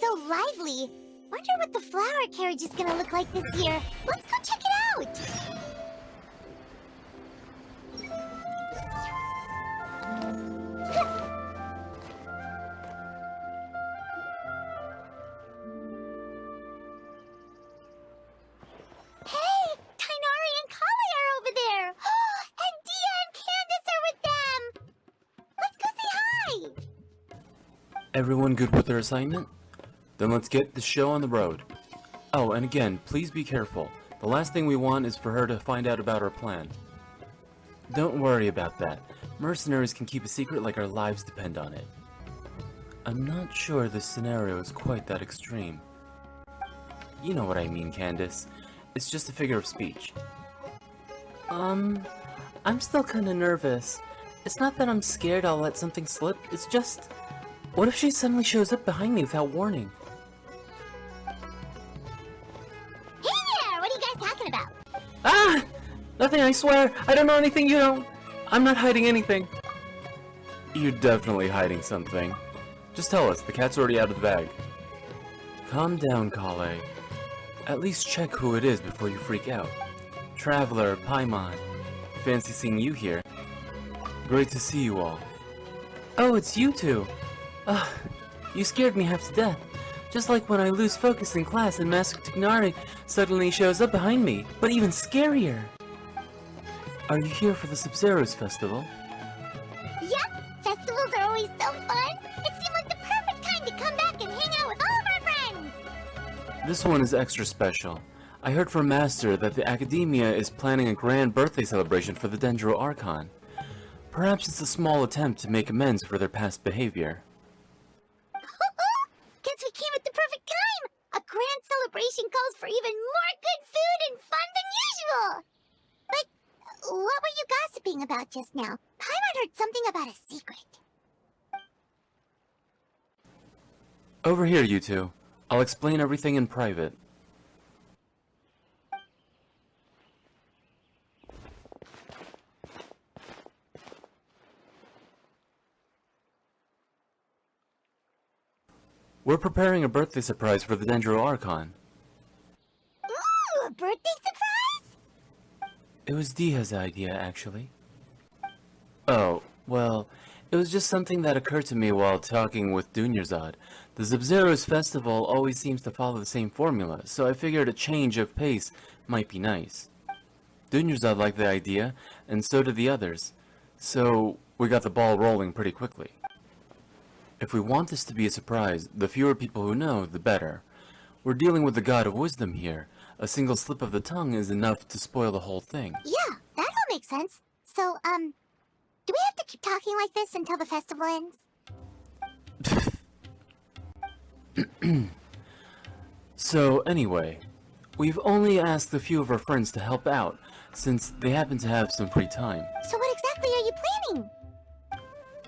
so lively. Wonder what the flower carriage is gonna look like this year. Let's go check it out! Hey! Tighnari and Kali are over there! And Dia and Candice are with them! Let's go say hi! Everyone good with their assignment? Then let's get the show on the road. Oh, and again, please be careful. The last thing we want is for her to find out about our plan. Don't worry about that. Mercenaries can keep a secret like our lives depend on it. I'm not sure this scenario is quite that extreme. You know what I mean, Candice. It's just a figure of speech. I'm still kinda nervous. It's not that I'm scared I'll let something slip, it's just... What if she suddenly shows up behind me without warning? Hey there! What are you guys talking about? Ah! Nothing, I swear! I don't know anything you don't! I'm not hiding anything! You're definitely hiding something. Just tell us, the cat's already out of the bag. Calm down, Kale. At least check who it is before you freak out. Traveler, Paimon. Fancy seeing you here. Great to see you all. Oh, it's you two! You scared me half to death. Just like when I lose focus in class and Master Tighnari suddenly shows up behind me, but even scarier! Are you here for the Sub-Zero's festival? Yep! Festivals are always so fun! It seemed like the perfect time to come back and hang out with all of our friends! This one is extra special. I heard from Master that the Academia is planning a grand birthday celebration for the Dendro Archon. Perhaps it's a small attempt to make amends for their past behavior. Guess we came at the perfect time! A grand celebration calls for even more good food and fun than usual! But what were you gossiping about just now? Paimon heard something about a secret. Over here, you two. I'll explain everything in private. We're preparing a birthday surprise for the Dendro Archon. Ooh, a birthday surprise? It was Dia's idea, actually. Oh, well, it was just something that occurred to me while talking with Dunyarzad. The Sub-Zero's festival always seems to follow the same formula, so I figured a change of pace might be nice. Dunyarzad liked the idea, and so did the others, so we got the ball rolling pretty quickly. If we want this to be a surprise, the fewer people who know, the better. We're dealing with the God of Wisdom here. A single slip of the tongue is enough to spoil the whole thing. Yeah, that all makes sense. So, do we have to keep talking like this until the festival ends? So, anyway, we've only asked a few of our friends to help out, since they happen to have some free time. So what exactly are you planning?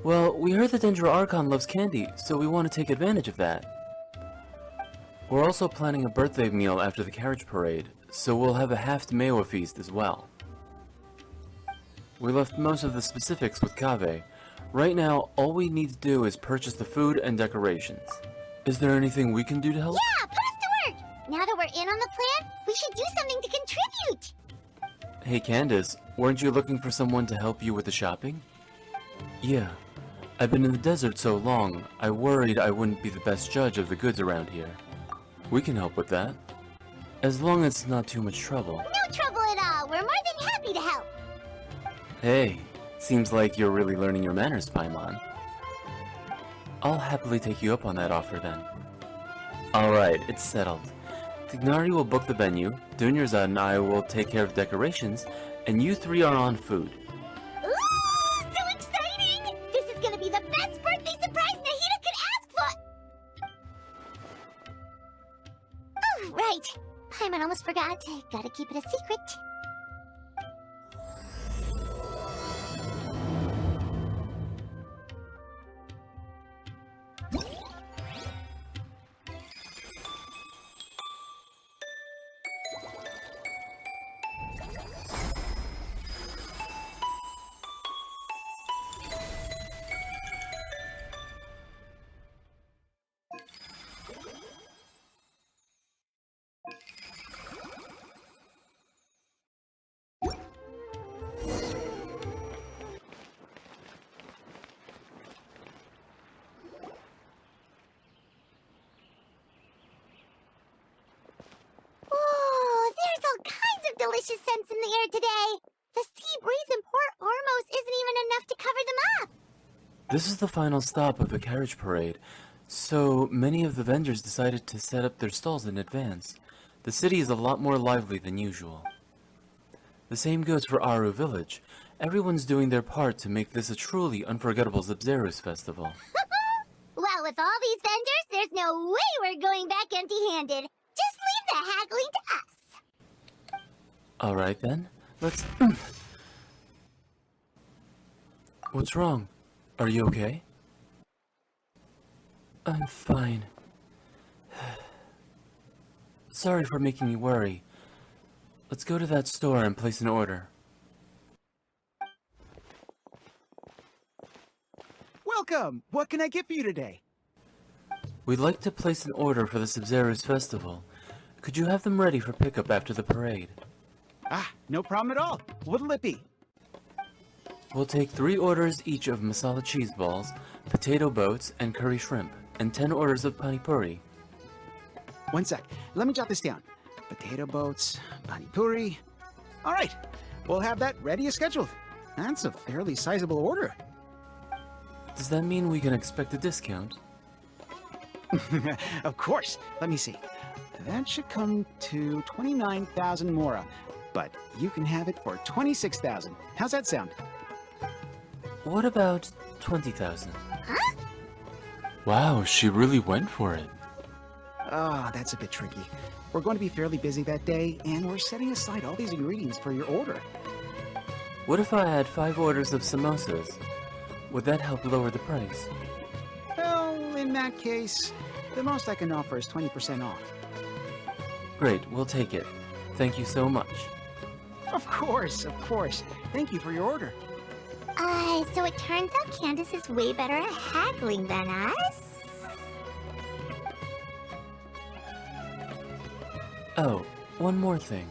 Well, we heard the Dendro Archon loves candy, so we want to take advantage of that. We're also planning a birthday meal after the carriage parade, so we'll have a halved Mewa feast as well. We left most of the specifics with Kaveh. Right now, all we need to do is purchase the food and decorations. Is there anything we can do to help? Yeah, put us to work! Now that we're in on the plan, we should do something to contribute! Hey Candice, weren't you looking for someone to help you with the shopping? Yeah. I've been in the desert so long, I worried I wouldn't be the best judge of the goods around here. We can help with that. As long as it's not too much trouble. No trouble at all! We're more than happy to help! Hey, seems like you're really learning your manners, Paimon. I'll happily take you up on that offer then. Alright, it's settled. Tighnari will book the venue, Dunyarzad and I will take care of decorations, and you three are on food. Ooh, so exciting! This is gonna be the best birthday surprise Nahida could ask for! Oh, right. Paimon almost forgot. Gotta keep it a secret. delicious scents in the air today. The sea breeze in Port Ormos isn't even enough to cover them up. This is the final stop of the carriage parade, so many of the vendors decided to set up their stalls in advance. The city is a lot more lively than usual. The same goes for Aru Village. Everyone's doing their part to make this a truly unforgettable Zebzerus festival. Well, with all these vendors, there's no way we're going back empty-handed. Just leave the haggling to us. Alright then, let's... What's wrong? Are you okay? I'm fine. Sorry for making you worry. Let's go to that store and place an order. Welcome! What can I get for you today? We'd like to place an order for the Zebzerus festival. Could you have them ready for pickup after the parade? Ah, no problem at all. What'll it be? We'll take 3 orders each of masala cheese balls, potato boats, and curry shrimp, and 10 orders of pani puri. One sec. Let me jot this down. Potato boats, pani puri. All right. We'll have that ready as scheduled. That's a fairly sizable order. Does that mean we can expect a discount? Of course. Let me see. That should come to 29,000 mora, but you can have it for 26,000. How's that sound? What about 20,000? Huh? Wow, she really went for it. Ah, that's a bit tricky. We're going to be fairly busy that day, and we're setting aside all these ingredients for your order. What if I add 5 orders of samosas? Would that help lower the price? Well, in that case, the most I can offer is 20% off. Great, we'll take it. Thank you so much. Of course, of course. Thank you for your order. So it turns out Candice is way better at haggling than us? Oh, one more thing.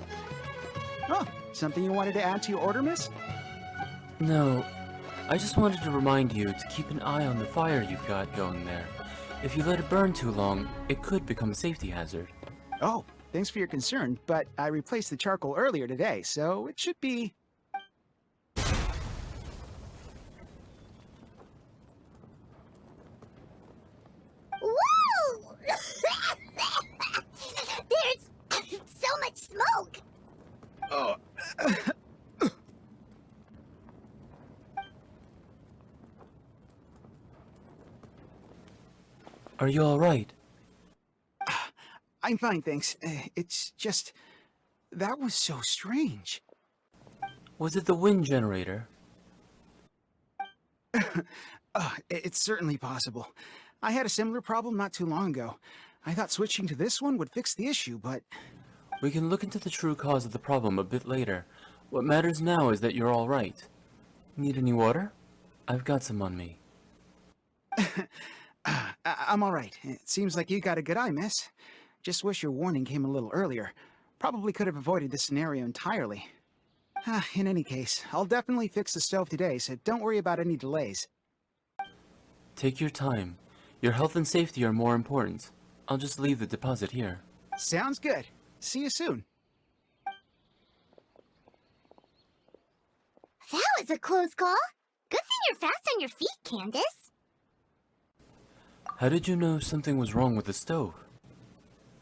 Oh, something you wanted to add to your order, miss? No, I just wanted to remind you to keep an eye on the fire you've got going there. If you let it burn too long, it could become a safety hazard. Oh, thanks for your concern, but I replaced the charcoal earlier today, so it should be... Whoa! There's so much smoke! Oh. Are you alright? I'm fine, thanks. It's just... that was so strange. Was it the wind generator? It's certainly possible. I had a similar problem not too long ago. I thought switching to this one would fix the issue, but... We can look into the true cause of the problem a bit later. What matters now is that you're alright. Need any water? I've got some on me. I'm alright. It seems like you got a good eye, miss. Just wish your warning came a little earlier. Probably could have avoided this scenario entirely. In any case, I'll definitely fix the stove today, so don't worry about any delays. Take your time. Your health and safety are more important. I'll just leave the deposit here. Sounds good. See you soon. That was a close call. Good thing you're fast on your feet, Candice. How did you know something was wrong with the stove?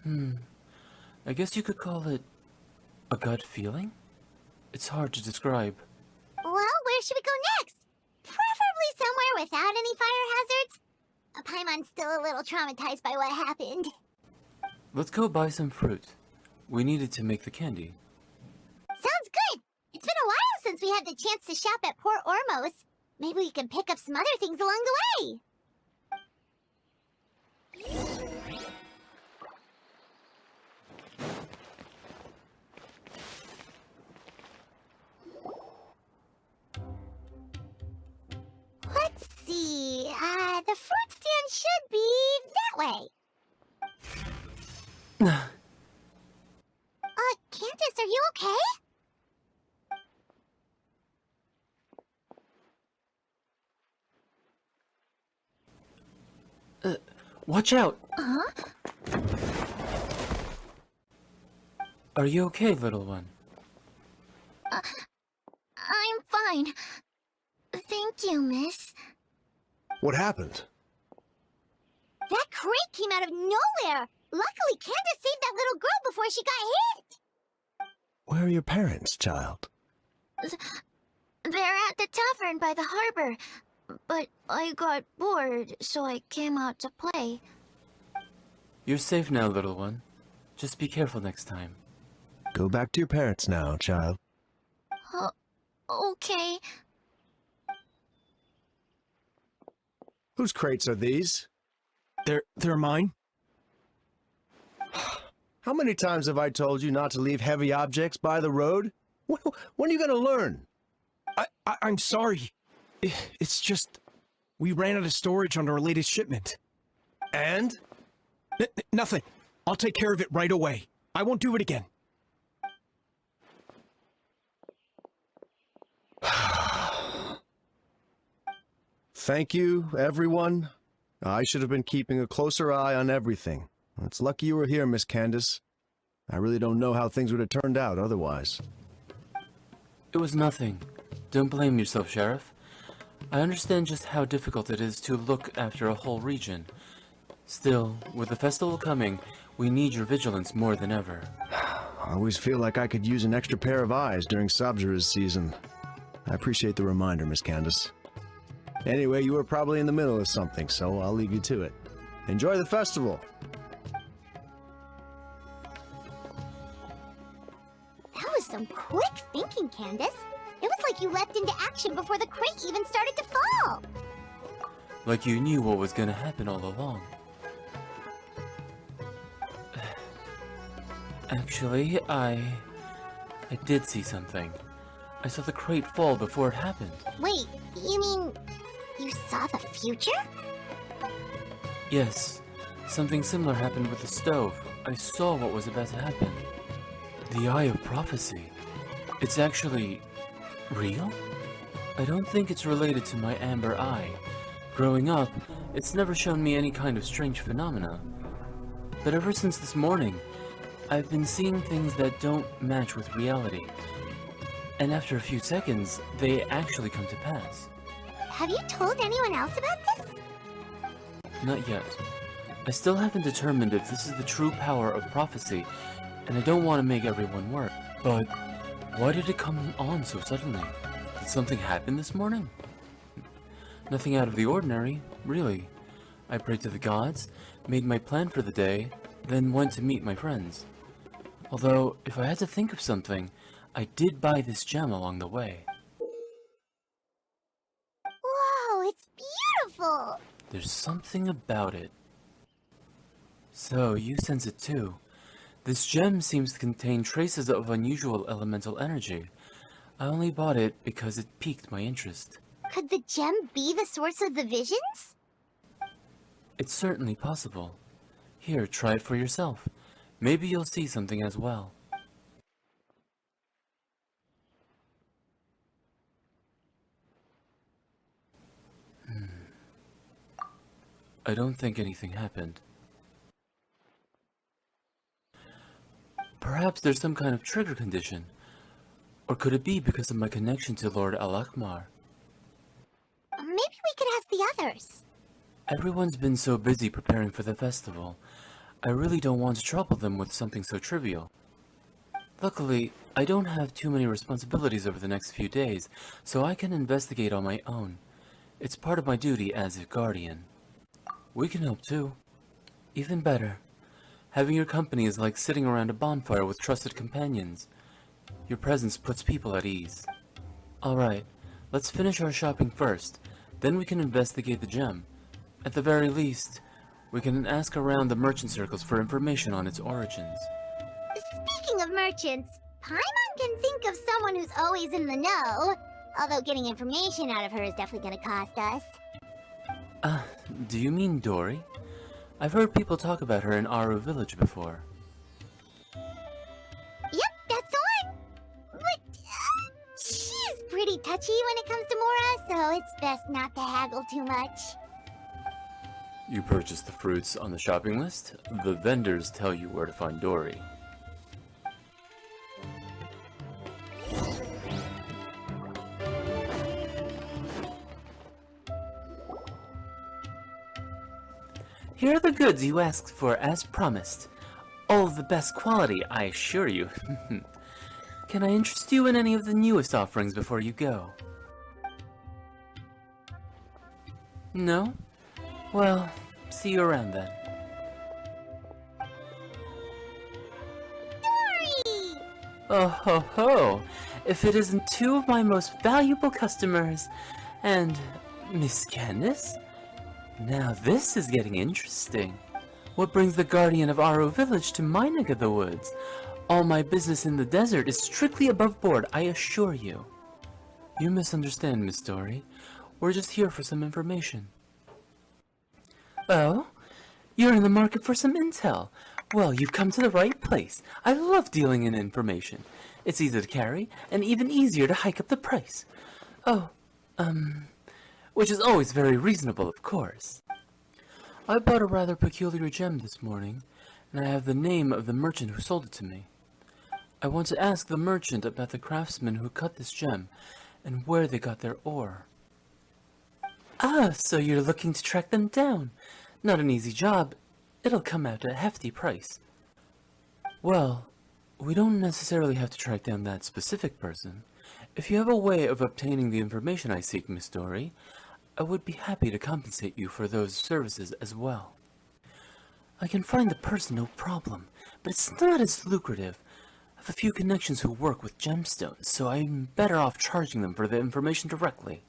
I guess you could call it a gut feeling? It's hard to describe. Well, where should we go next? Preferably somewhere without any fire hazards. Paimon's still a little traumatized by what happened. Let's go buy some fruit. We need it to make the candy. Sounds good. It's been a while since we had the chance to shop at Port Ormos. Maybe we can pick up some other things along the way. Let's see. The fruit stand should be that way. Candice, are you okay? Watch out! Huh? Are you okay, little one? fine. Thank you, miss. What happened? That crate came out of nowhere! Luckily, Candice saved that little girl before she got hit! Where are your parents, child? They're at the tavern by the harbor. But I got bored, so I came out to play. You're safe now, little one. Just be careful next time. Go back to your parents now, child. Okay. Whose crates are these? They're mine. How many times have I told you not to leave heavy objects by the road? When are you gonna learn? I'm sorry. It's just... we ran out of storage on our latest shipment. And? Nothing. I'll take care of it right away. I won't do it again. Thank you, everyone. I should have been keeping a closer eye on everything. It's lucky you were here, Miss Candice. I really don't know how things would have turned out otherwise. It was nothing. Don't blame yourself, Sheriff. I understand just how difficult it is to look after a whole region. Still, with the festival coming, we need your vigilance more than ever. I always feel like I could use an extra pair of eyes during Sabzura's season. I appreciate the reminder, Miss Candice. Anyway, you were probably in the middle of something, so I'll leave you to it. Enjoy the festival! That was some quick thinking, Candice. It was like you leapt into action before the crate even started to fall. Like you knew what was gonna happen all along. Actually, I did see something. I saw the crate fall before it happened. Wait, you mean you saw the future? Yes, something similar happened with the stove. I saw what was about to happen. The Eye of Prophecy. It's actually real? I don't think it's related to my amber eye. Growing up, it's never shown me any kind of strange phenomena. But ever since this morning, I've been seeing things that don't match with reality. And after a few seconds, they actually come to pass. Have you told anyone else about this? Not yet. I still haven't determined if this is the true power of prophecy, and I don't want to make everyone work. But why did it come on so suddenly? Did something happen this morning? Nothing out of the ordinary, really. I prayed to the gods, made my plan for the day, then went to meet my friends. Although, if I had to think of something, I did buy this gem along the way. Whoa, it's beautiful! There's something about it. So, you sense it too. This gem seems to contain traces of unusual elemental energy. I only bought it because it piqued my interest. Could the gem be the source of the visions? It's certainly possible. Here, try it for yourself. Maybe you'll see something as well. I don't think anything happened. Perhaps there's some kind of trigger condition. Or could it be because of my connection to Lord Al-Akmar? Maybe we could ask the others. Everyone's been so busy preparing for the festival. I really don't want to trouble them with something so trivial. Luckily, I don't have too many responsibilities over the next few days, so I can investigate on my own. It's part of my duty as a guardian. We can help too. Even better. Having your company is like sitting around a bonfire with trusted companions. Your presence puts people at ease. Alright, let's finish our shopping first, then we can investigate the gem. At the very least, we can ask around the merchant circles for information on its origins. Speaking of merchants, Paimon can think of someone who's always in the know. Although getting information out of her is definitely gonna cost us. Do you mean Dory? I've heard people talk about her in Aru Village before. Yep, that's the one! But, she's pretty touchy when it comes to Mora, so it's best not to haggle too much. You purchased the fruits on the shopping list? The vendors tell you where to find Dory. Here are the goods you asked for as promised. All of the best quality, I assure you. Can I interest you in any of the newest offerings before you go? No? Well, see you around then. Dory! Oh ho ho! If it isn't two of my most valuable customers, and Miss Candice? Now this is getting interesting. What brings the guardian of Aro Village to my neck of the woods? All my business in the desert is strictly above board, I assure you. You misunderstand, Miss Dory. We're just here for some information. Oh? You're in the market for some intel. Well, you've come to the right place. I love dealing in information. It's easy to carry, and even easier to hike up the price. Oh, which is always very reasonable, of course. I bought a rather peculiar gem this morning, and I have the name of the merchant who sold it to me. I want to ask the merchant about the craftsman who cut this gem, and where they got their ore. Ah, so you're looking to track them down. Not an easy job. It'll come out at a hefty price. Well, we don't necessarily have to track down that specific person. If you have a way of obtaining the information I seek, Miss Dory, I would be happy to compensate you for those services as well. I can find the person, no problem, but it's not as lucrative. I have a few connections who work with gemstones, so I'm better off charging them for the information directly.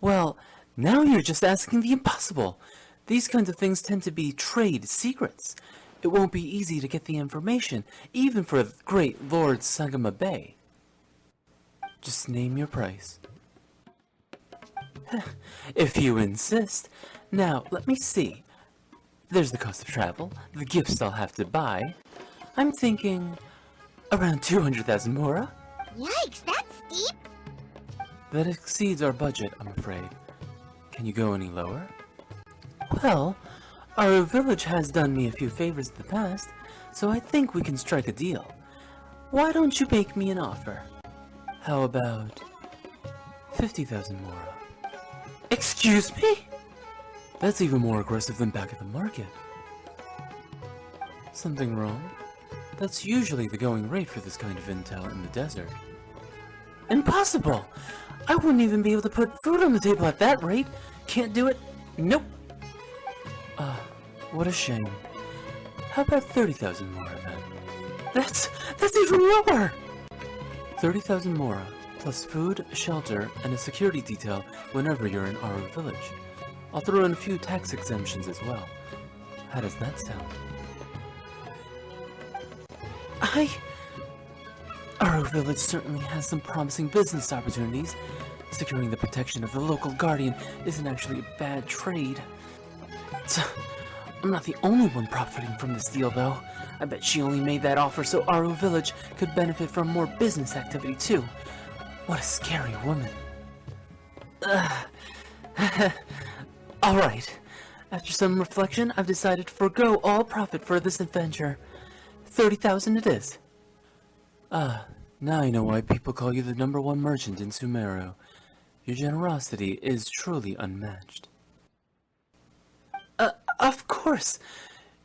Well, now you're just asking the impossible. These kinds of things tend to be trade secrets. It won't be easy to get the information, even for the great Lord Sagama Bay. Just name your price. If you insist. Now, let me see. There's the cost of travel, the gifts I'll have to buy. I'm thinking around 200,000 mora. Yikes, that's steep. That exceeds our budget, I'm afraid. Can you go any lower? Well, our village has done me a few favors in the past, so I think we can strike a deal. Why don't you make me an offer? How about 50,000 mora? Excuse me? That's even more aggressive than back at the market. Something wrong? That's usually the going rate for this kind of intel in the desert. Impossible! I wouldn't even be able to put food on the table at that rate. Can't do it. Nope. What a shame. How about 30,000 mora then? That's even lower! 30,000 mora, plus food, shelter, and a security detail whenever you're in Aro Village. I'll throw in a few tax exemptions as well. How does that sound? Aro Village certainly has some promising business opportunities. Securing the protection of the local guardian isn't actually a bad trade. I'm not the only one profiting from this deal, though. I bet she only made that offer so Aro Village could benefit from more business activity, too. What a scary woman. Alright. After some reflection, I've decided to forego all profit for this adventure. 30,000 it is. Now I know why people call you the #1 merchant in Sumeru. Your generosity is truly unmatched. Of course!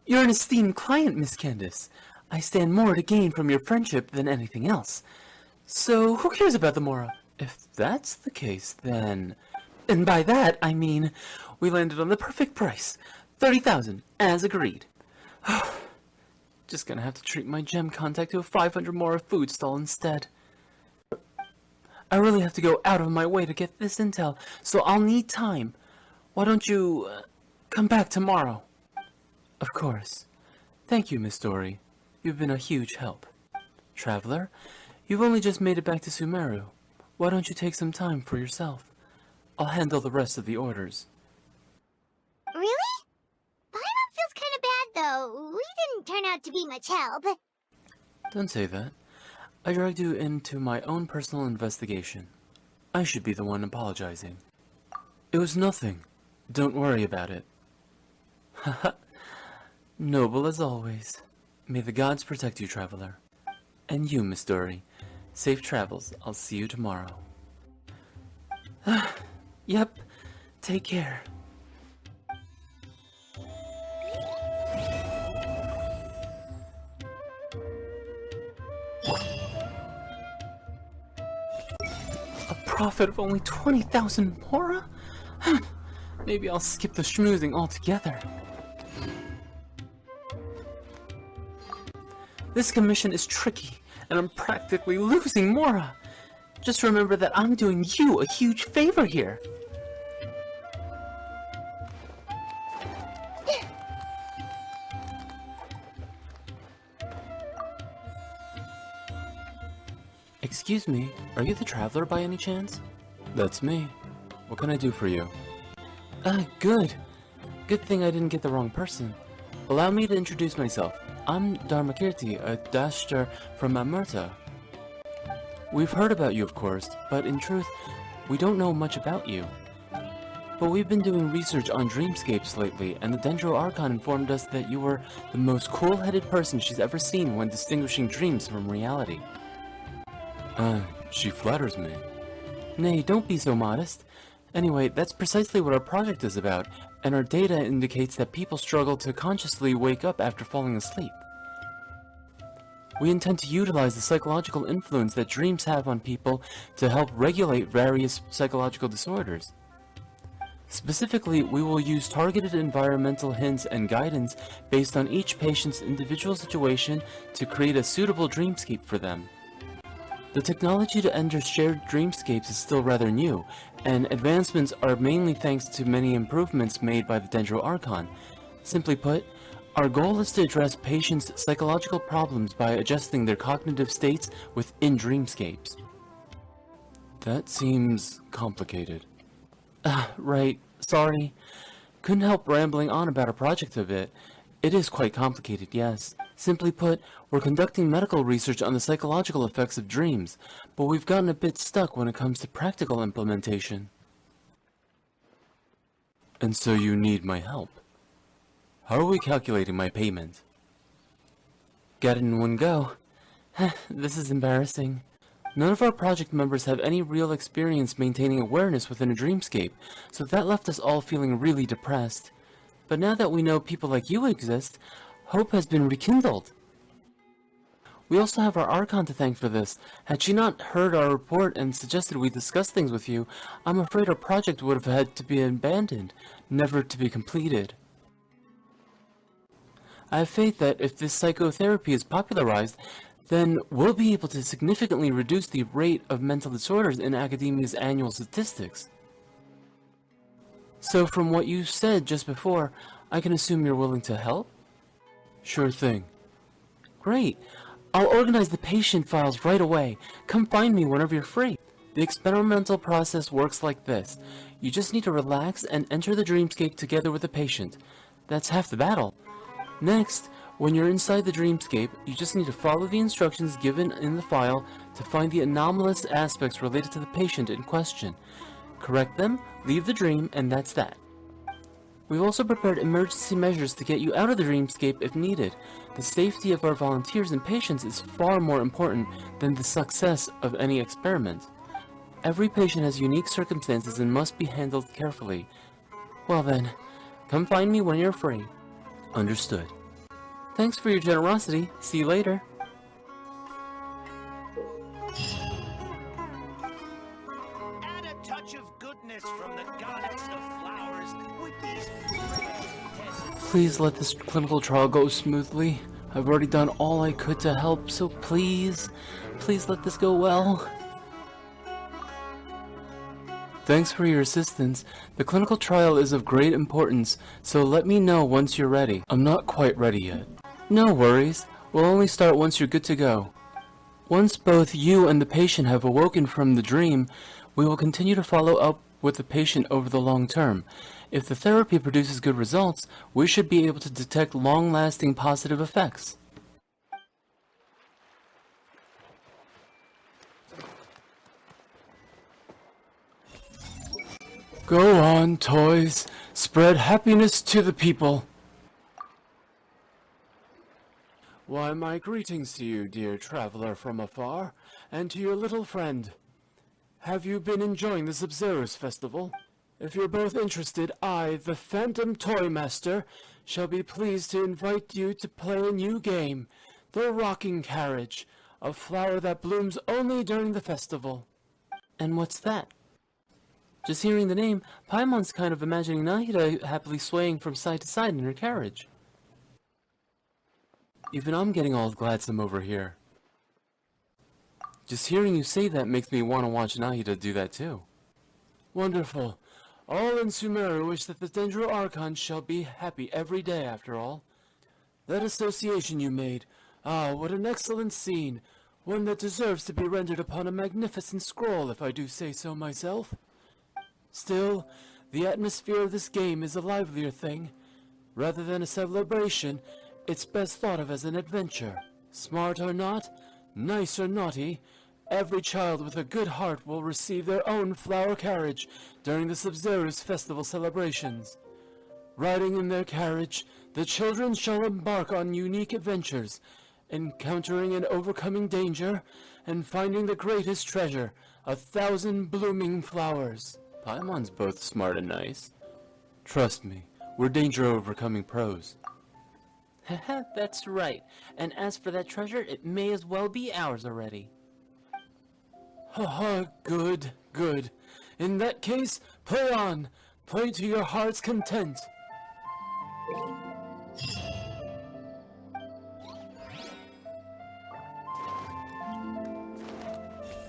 You're an esteemed client, Miss Candice. I stand more to gain from your friendship than anything else. So, who cares about the mora? If that's the case, then... And by that, I mean, we landed on the perfect price. 30,000, as agreed. Just gonna have to treat my gem contact to a 500 mora food stall instead. I really have to go out of my way to get this intel, so I'll need time. Why don't you... come back tomorrow. Of course. Thank you, Miss Dory. You've been a huge help. Traveler, you've only just made it back to Sumeru. Why don't you take some time for yourself? I'll handle the rest of the orders. Really? Paimon feels kind of bad, though. We didn't turn out to be much help. Don't say that. I dragged you into my own personal investigation. I should be the one apologizing. It was nothing. Don't worry about it. Haha. Noble as always. May the gods protect you, traveler. And you, Miss Dory. Safe travels. I'll see you tomorrow. Yep. Take care. A profit of only 20,000 mora? Maybe I'll skip the schmoozing altogether. This commission is tricky, and I'm practically losing mora. Just remember that I'm doing you a huge favor here. Excuse me, are you the traveler by any chance? That's me. What can I do for you? Good. Good thing I didn't get the wrong person. Allow me to introduce myself. I'm Dharmakirti, a Dashter from Amurta. We've heard about you, of course, but in truth, we don't know much about you. But we've been doing research on dreamscapes lately, and the Dendro Archon informed us that you were the most cool-headed person she's ever seen when distinguishing dreams from reality. She flatters me. Nay, don't be so modest. Anyway, that's precisely what our project is about, and our data indicates that people struggle to consciously wake up after falling asleep. We intend to utilize the psychological influence that dreams have on people to help regulate various psychological disorders. Specifically, we will use targeted environmental hints and guidance based on each patient's individual situation to create a suitable dreamscape for them. The technology to enter shared dreamscapes is still rather new, and advancements are mainly thanks to many improvements made by the Dendro Archon. Simply put, our goal is to address patients' psychological problems by adjusting their cognitive states within dreamscapes. That seems complicated. Right, sorry. Couldn't help rambling on about our project a bit. It is quite complicated, yes. Simply put, we're conducting medical research on the psychological effects of dreams, but we've gotten a bit stuck when it comes to practical implementation. And so you need my help. How are we calculating my payment? Get it in one go. This is embarrassing. None of our project members have any real experience maintaining awareness within a dreamscape, so that left us all feeling really depressed. But now that we know people like you exist, hope has been rekindled. We also have our Archon to thank for this. Had she not heard our report and suggested we discuss things with you, I'm afraid our project would have had to be abandoned, never to be completed. I have faith that if this psychotherapy is popularized, then we'll be able to significantly reduce the rate of mental disorders in academia's annual statistics. So from what you said just before, I can assume you're willing to help? Sure thing. Great. I'll organize the patient files right away. Come find me whenever you're free. The experimental process works like this. You just need to relax and enter the dreamscape together with the patient. That's half the battle. Next, when you're inside the dreamscape, you just need to follow the instructions given in the file to find the anomalous aspects related to the patient in question. Correct them, leave the dream, and that's that. We've also prepared emergency measures to get you out of the dreamscape if needed. The safety of our volunteers and patients is far more important than the success of any experiment. Every patient has unique circumstances and must be handled carefully. Well then, come find me when you're free. Understood. Thanks for your generosity. See you later. Add a touch of goodness from the goddess of flowers with these Please let this clinical trial go smoothly. I've already done all I could to help, so please let this go well. Thanks for your assistance. The clinical trial is of great importance, so let me know once you're ready. I'm not quite ready yet. No worries. We'll only start once you're good to go. Once both you and the patient have awoken from the dream, we will continue to follow up with the patient over the long term. If the therapy produces good results, we should be able to detect long-lasting positive effects. Go on, toys. Spread happiness to the people. Why, my greetings to you, dear traveler from afar, and to your little friend. Have you been enjoying the Sub-Zero's festival? If you're both interested, I, the Phantom Toy Master, shall be pleased to invite you to play a new game, The Rocking Carriage, A flower that blooms only during the festival. And what's that? Just hearing the name, Paimon's kind of imagining Nahida happily swaying from side to side in her carriage. Even I'm getting all gladsome over here. Just hearing you say that makes me want to watch Nahida do that too. Wonderful. All in Sumeru wish that the Dendro Archons shall be happy every day after all. That association you made, what an excellent scene. One that deserves to be rendered upon a magnificent scroll, if I do say so myself. Still, the atmosphere of this game is a livelier thing. Rather than a celebration, it's best thought of as an adventure. Smart or not, nice or naughty, every child with a good heart will receive their own flower carriage during the Sub-Zero's festival celebrations. Riding in their carriage, the children shall embark on unique adventures, encountering and overcoming danger, and finding the greatest treasure, 1,000 blooming flowers. Paimon's both smart and nice. Trust me, we're danger overcoming pros. Haha, that's right. And as for that treasure, it may as well be ours already. Haha, good, good. In that case, play on. Play to your heart's content.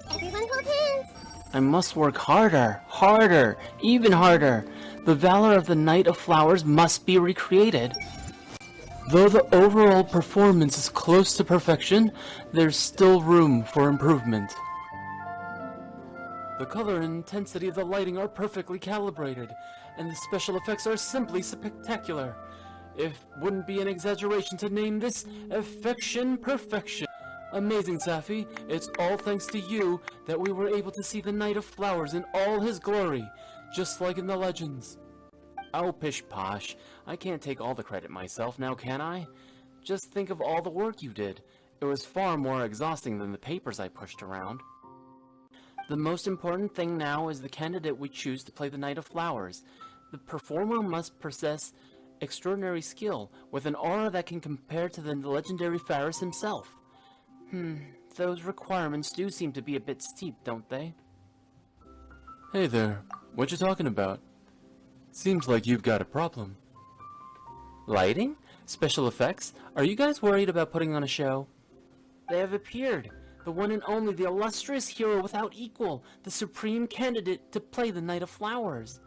Everyone hold hands. I must work harder, harder, even harder. The valor of the Knight of Flowers must be recreated. Though the overall performance is close to perfection, there's still room for improvement. The color and intensity of the lighting are perfectly calibrated, and the special effects are simply spectacular. It wouldn't be an exaggeration to name this affection perfection. Amazing, Safi. It's all thanks to you that we were able to see the Knight of Flowers in all his glory, just like in the legends. Oh, pish-posh. I can't take all the credit myself now, can I? Just think of all the work you did. It was far more exhausting than the papers I pushed around. The most important thing now is the candidate we choose to play the Knight of Flowers. The performer must possess extraordinary skill, with an aura that can compare to the legendary Faris himself. Those requirements do seem to be a bit steep, don't they? Hey there, what you talking about? Seems like you've got a problem. Lighting? Special effects? Are you guys worried about putting on a show? They have appeared. The one and only, the illustrious hero without equal, the supreme candidate to play the Knight of Flowers.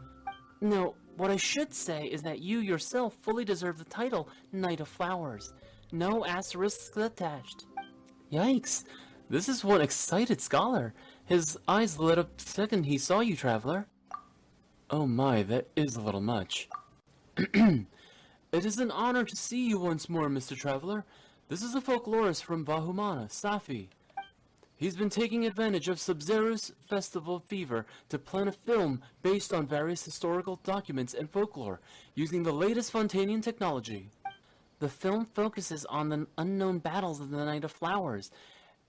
No, what I should say is that you yourself fully deserve the title Knight of Flowers. No asterisks attached. Yikes! This is one excited scholar. His eyes lit up the second he saw you, Traveler. Oh my, that is a little much. It is an honor to see you once more, Mr. Traveler. This is a folklorist from Vahumana, Safi. He's been taking advantage of Sub-Zero's festival fever to plan a film based on various historical documents and folklore, using the latest Fontanian technology. The film focuses on the unknown battles of the Knight of Flowers.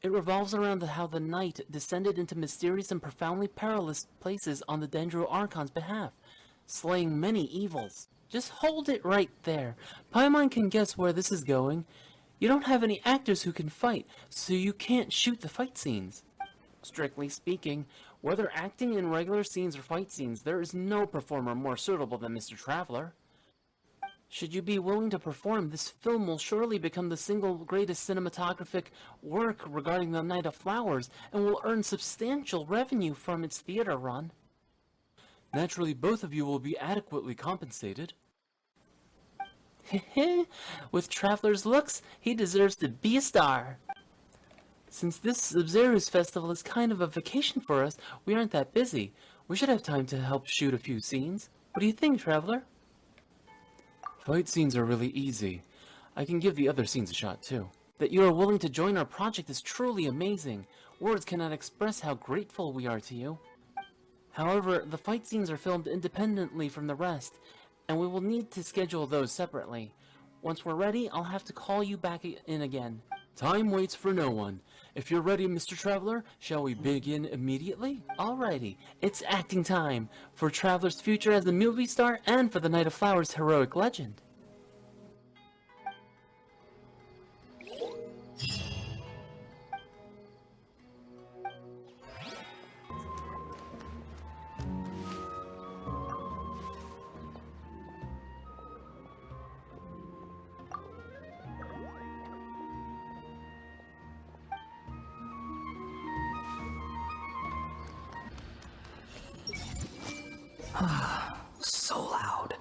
It revolves around how the knight descended into mysterious and profoundly perilous places on the Dendro Archon's behalf, slaying many evils. Just hold it right there. Paimon can guess where this is going. You don't have any actors who can fight, so you can't shoot the fight scenes. Strictly speaking, whether acting in regular scenes or fight scenes, there is no performer more suitable than Mr. Traveler. Should you be willing to perform, this film will surely become the single greatest cinematographic work regarding the Knight of Flowers, and will earn substantial revenue from its theater run. Naturally, both of you will be adequately compensated. With Traveler's looks, he deserves to be a star. Since this Sub-Zero's festival is kind of a vacation for us, we aren't that busy. We should have time to help shoot a few scenes. What do you think, Traveler? Fight scenes are really easy. I can give the other scenes a shot, too. That you are willing to join our project is truly amazing. Words cannot express how grateful we are to you. However, the fight scenes are filmed independently from the rest, and we will need to schedule those separately. Once we're ready, I'll have to call you back in again. Time waits for no one. If you're ready, Mr. Traveler, shall we begin immediately? Alrighty, it's acting time, for Traveler's future as a movie star and for the Knight of Flowers' heroic legend. So loud.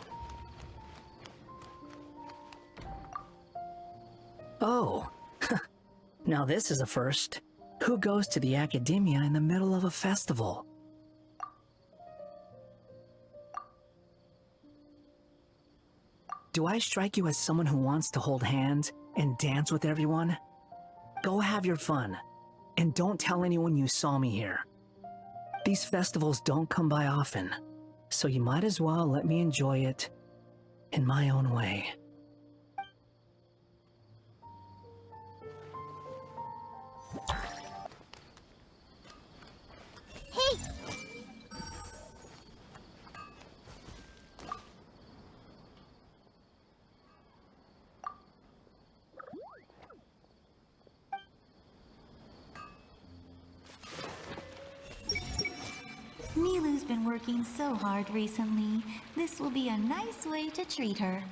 Oh, now this is a first. Who goes to the academia in the middle of a festival? Do I strike you as someone who wants to hold hands and dance with everyone? Go have your fun, and don't tell anyone you saw me here. These festivals don't come by often, so you might as well let me enjoy it in my own way. Hey! Nilu's been working so hard recently. This will be a nice way to treat her.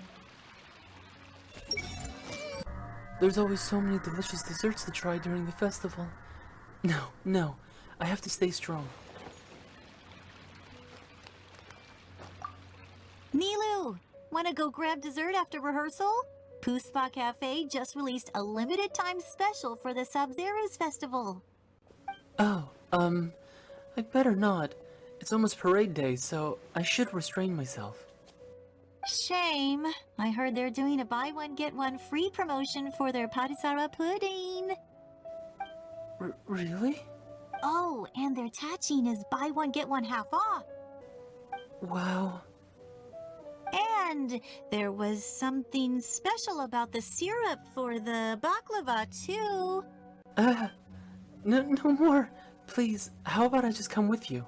There's always so many delicious desserts to try during the festival. No, I have to stay strong. Nilu! Wanna go grab dessert after rehearsal? Puspa Cafe just released a limited time special for the Sub-Zero's festival. Oh, I'd better not. It's almost parade day, so I should restrain myself. Shame. I heard they're doing a buy one get one free promotion for their Patisara pudding. Really? Oh, and their tachin is buy one get one half off. Wow. And there was something special about the syrup for the baklava too. No more. Please, how about I just come with you?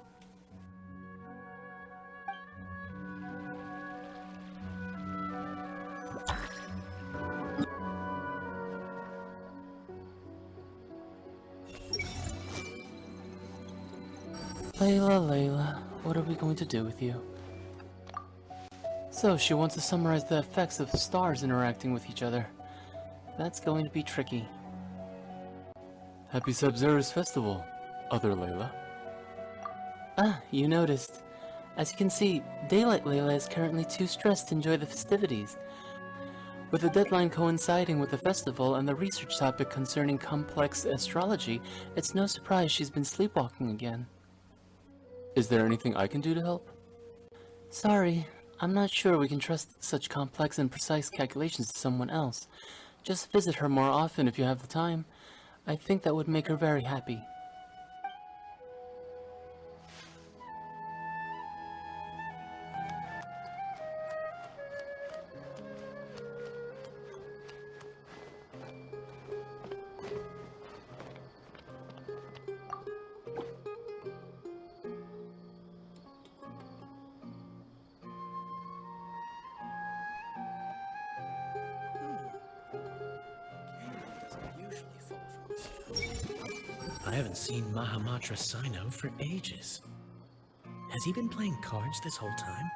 Layla, what are we going to do with you? So, she wants to summarize the effects of stars interacting with each other. That's going to be tricky. Happy Sub-Zero's festival, other Layla. Ah, you noticed. As you can see, Daylight Layla is currently too stressed to enjoy the festivities. With the deadline coinciding with the festival and the research topic concerning complex astrology, it's no surprise she's been sleepwalking again. Is there anything I can do to help? Sorry, I'm not sure we can trust such complex and precise calculations to someone else. Just visit her more often if you have the time. I think that would make her very happy. I haven't seen Mahamatra Sino for ages. Has he been playing cards this whole time?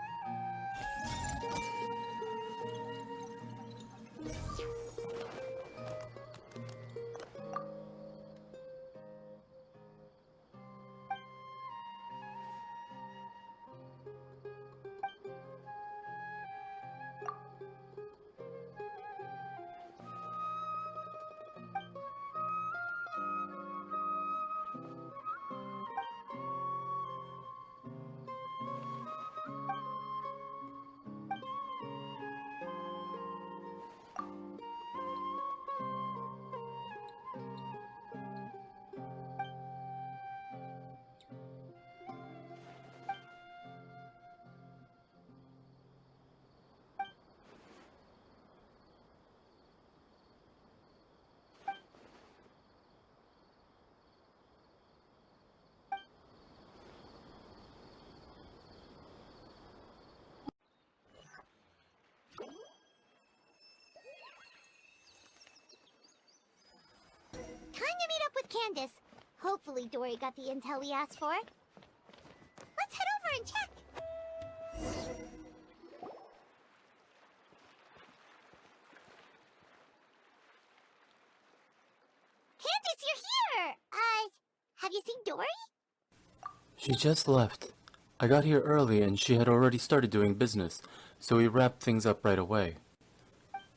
Time to meet up with Candice. Hopefully Dory got the intel he asked for. Let's head over and check. Candice, you're here! Have you seen Dory? She just left. I got here early and she had already started doing business, so we wrapped things up right away.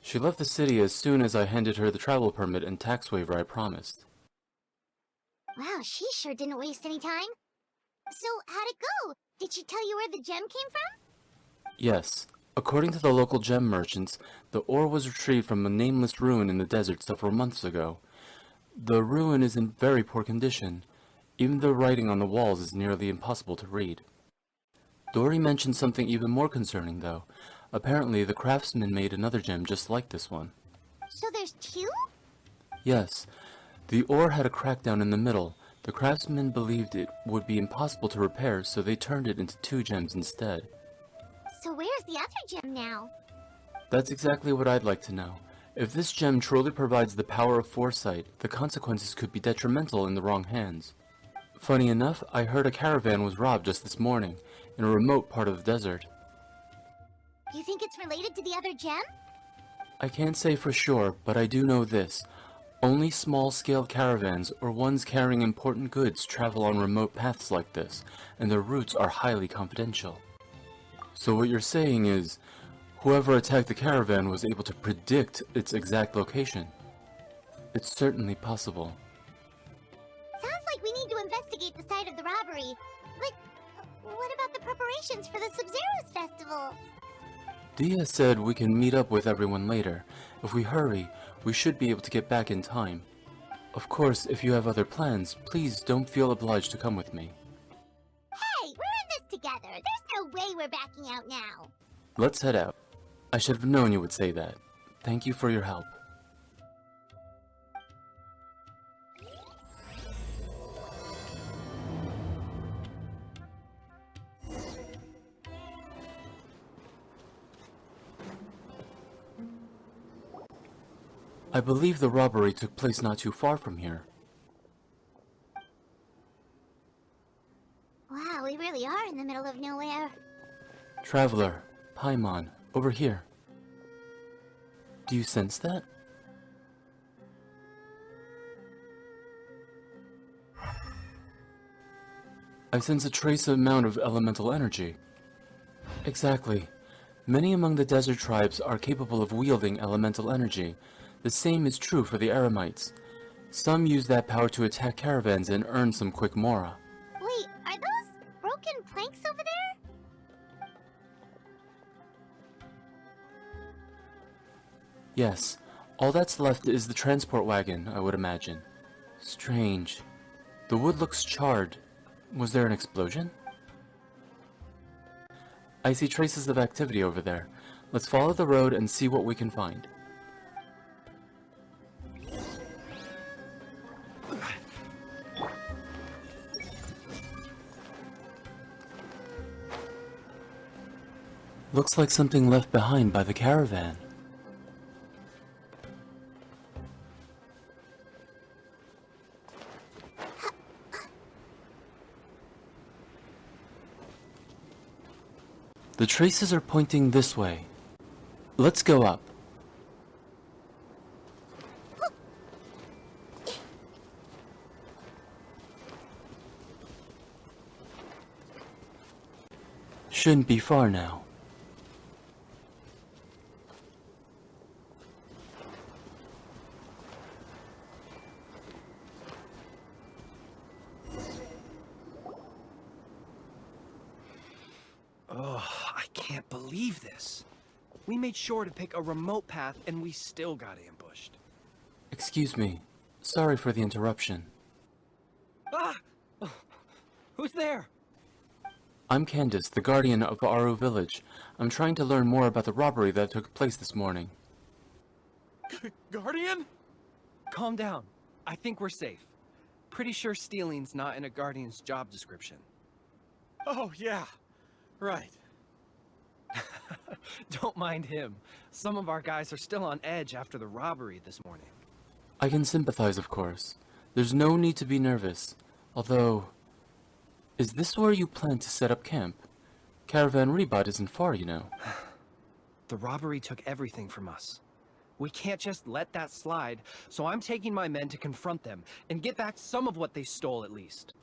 She left the city as soon as I handed her the travel permit and tax waiver I promised. Wow, she sure didn't waste any time. So, how'd it go? Did she tell you where the gem came from? Yes. According to the local gem merchants, the ore was retrieved from a nameless ruin in the desert several months ago. The ruin is in very poor condition. Even the writing on the walls is nearly impossible to read. Dory mentioned something even more concerning, though. Apparently, the craftsman made another gem just like this one. So there's two? Yes. The ore had a crack down in the middle. The craftsman believed it would be impossible to repair, so they turned it into 2 gems instead. So where's the other gem now? That's exactly what I'd like to know. If this gem truly provides the power of foresight, the consequences could be detrimental in the wrong hands. Funny enough, I heard a caravan was robbed just this morning, in a remote part of the desert. You think it's related to the other gem? I can't say for sure, but I do know this. Only small-scale caravans or ones carrying important goods travel on remote paths like this, and their routes are highly confidential. So what you're saying is, whoever attacked the caravan was able to predict its exact location. It's certainly possible. Sounds like we need to investigate the site of the robbery. But what about the preparations for the Sub-Zero's festival? Dia said we can meet up with everyone later. If we hurry, we should be able to get back in time. Of course, if you have other plans, please don't feel obliged to come with me. Hey, we're in this together. There's no way we're backing out now. Let's head out. I should have known you would say that. Thank you for your help. I believe the robbery took place not too far from here. Wow, we really are in the middle of nowhere. Traveler, Paimon, over here. Do you sense that? I sense a trace amount of elemental energy. Exactly. Many among the desert tribes are capable of wielding elemental energy. The same is true for the Eremites. Some use that power to attack caravans and earn some quick mora. Wait, are those broken planks over there? Yes. All that's left is the transport wagon, I would imagine. Strange. The wood looks charred. Was there an explosion? I see traces of activity over there. Let's follow the road and see what we can find. Looks like something left behind by the caravan. The traces are pointing this way. Let's go up. Shouldn't be far now. Oh, I can't believe this. We made sure to pick a remote path and we still got ambushed. Excuse me. Sorry for the interruption. Ah! Who's there? I'm Candice, the guardian of Aru Village. I'm trying to learn more about the robbery that took place this morning. Guardian? Calm down. I think we're safe. Pretty sure stealing's not in a Guardian's job description. Oh, yeah. Right. Don't mind him. Some of our guys are still on edge after the robbery this morning. I can sympathize, of course. There's no need to be nervous. Although... Is this where you plan to set up camp? Caravan Rebot isn't far, you know. The robbery took everything from us. We can't just let that slide, so I'm taking my men to confront them and get back some of what they stole at least.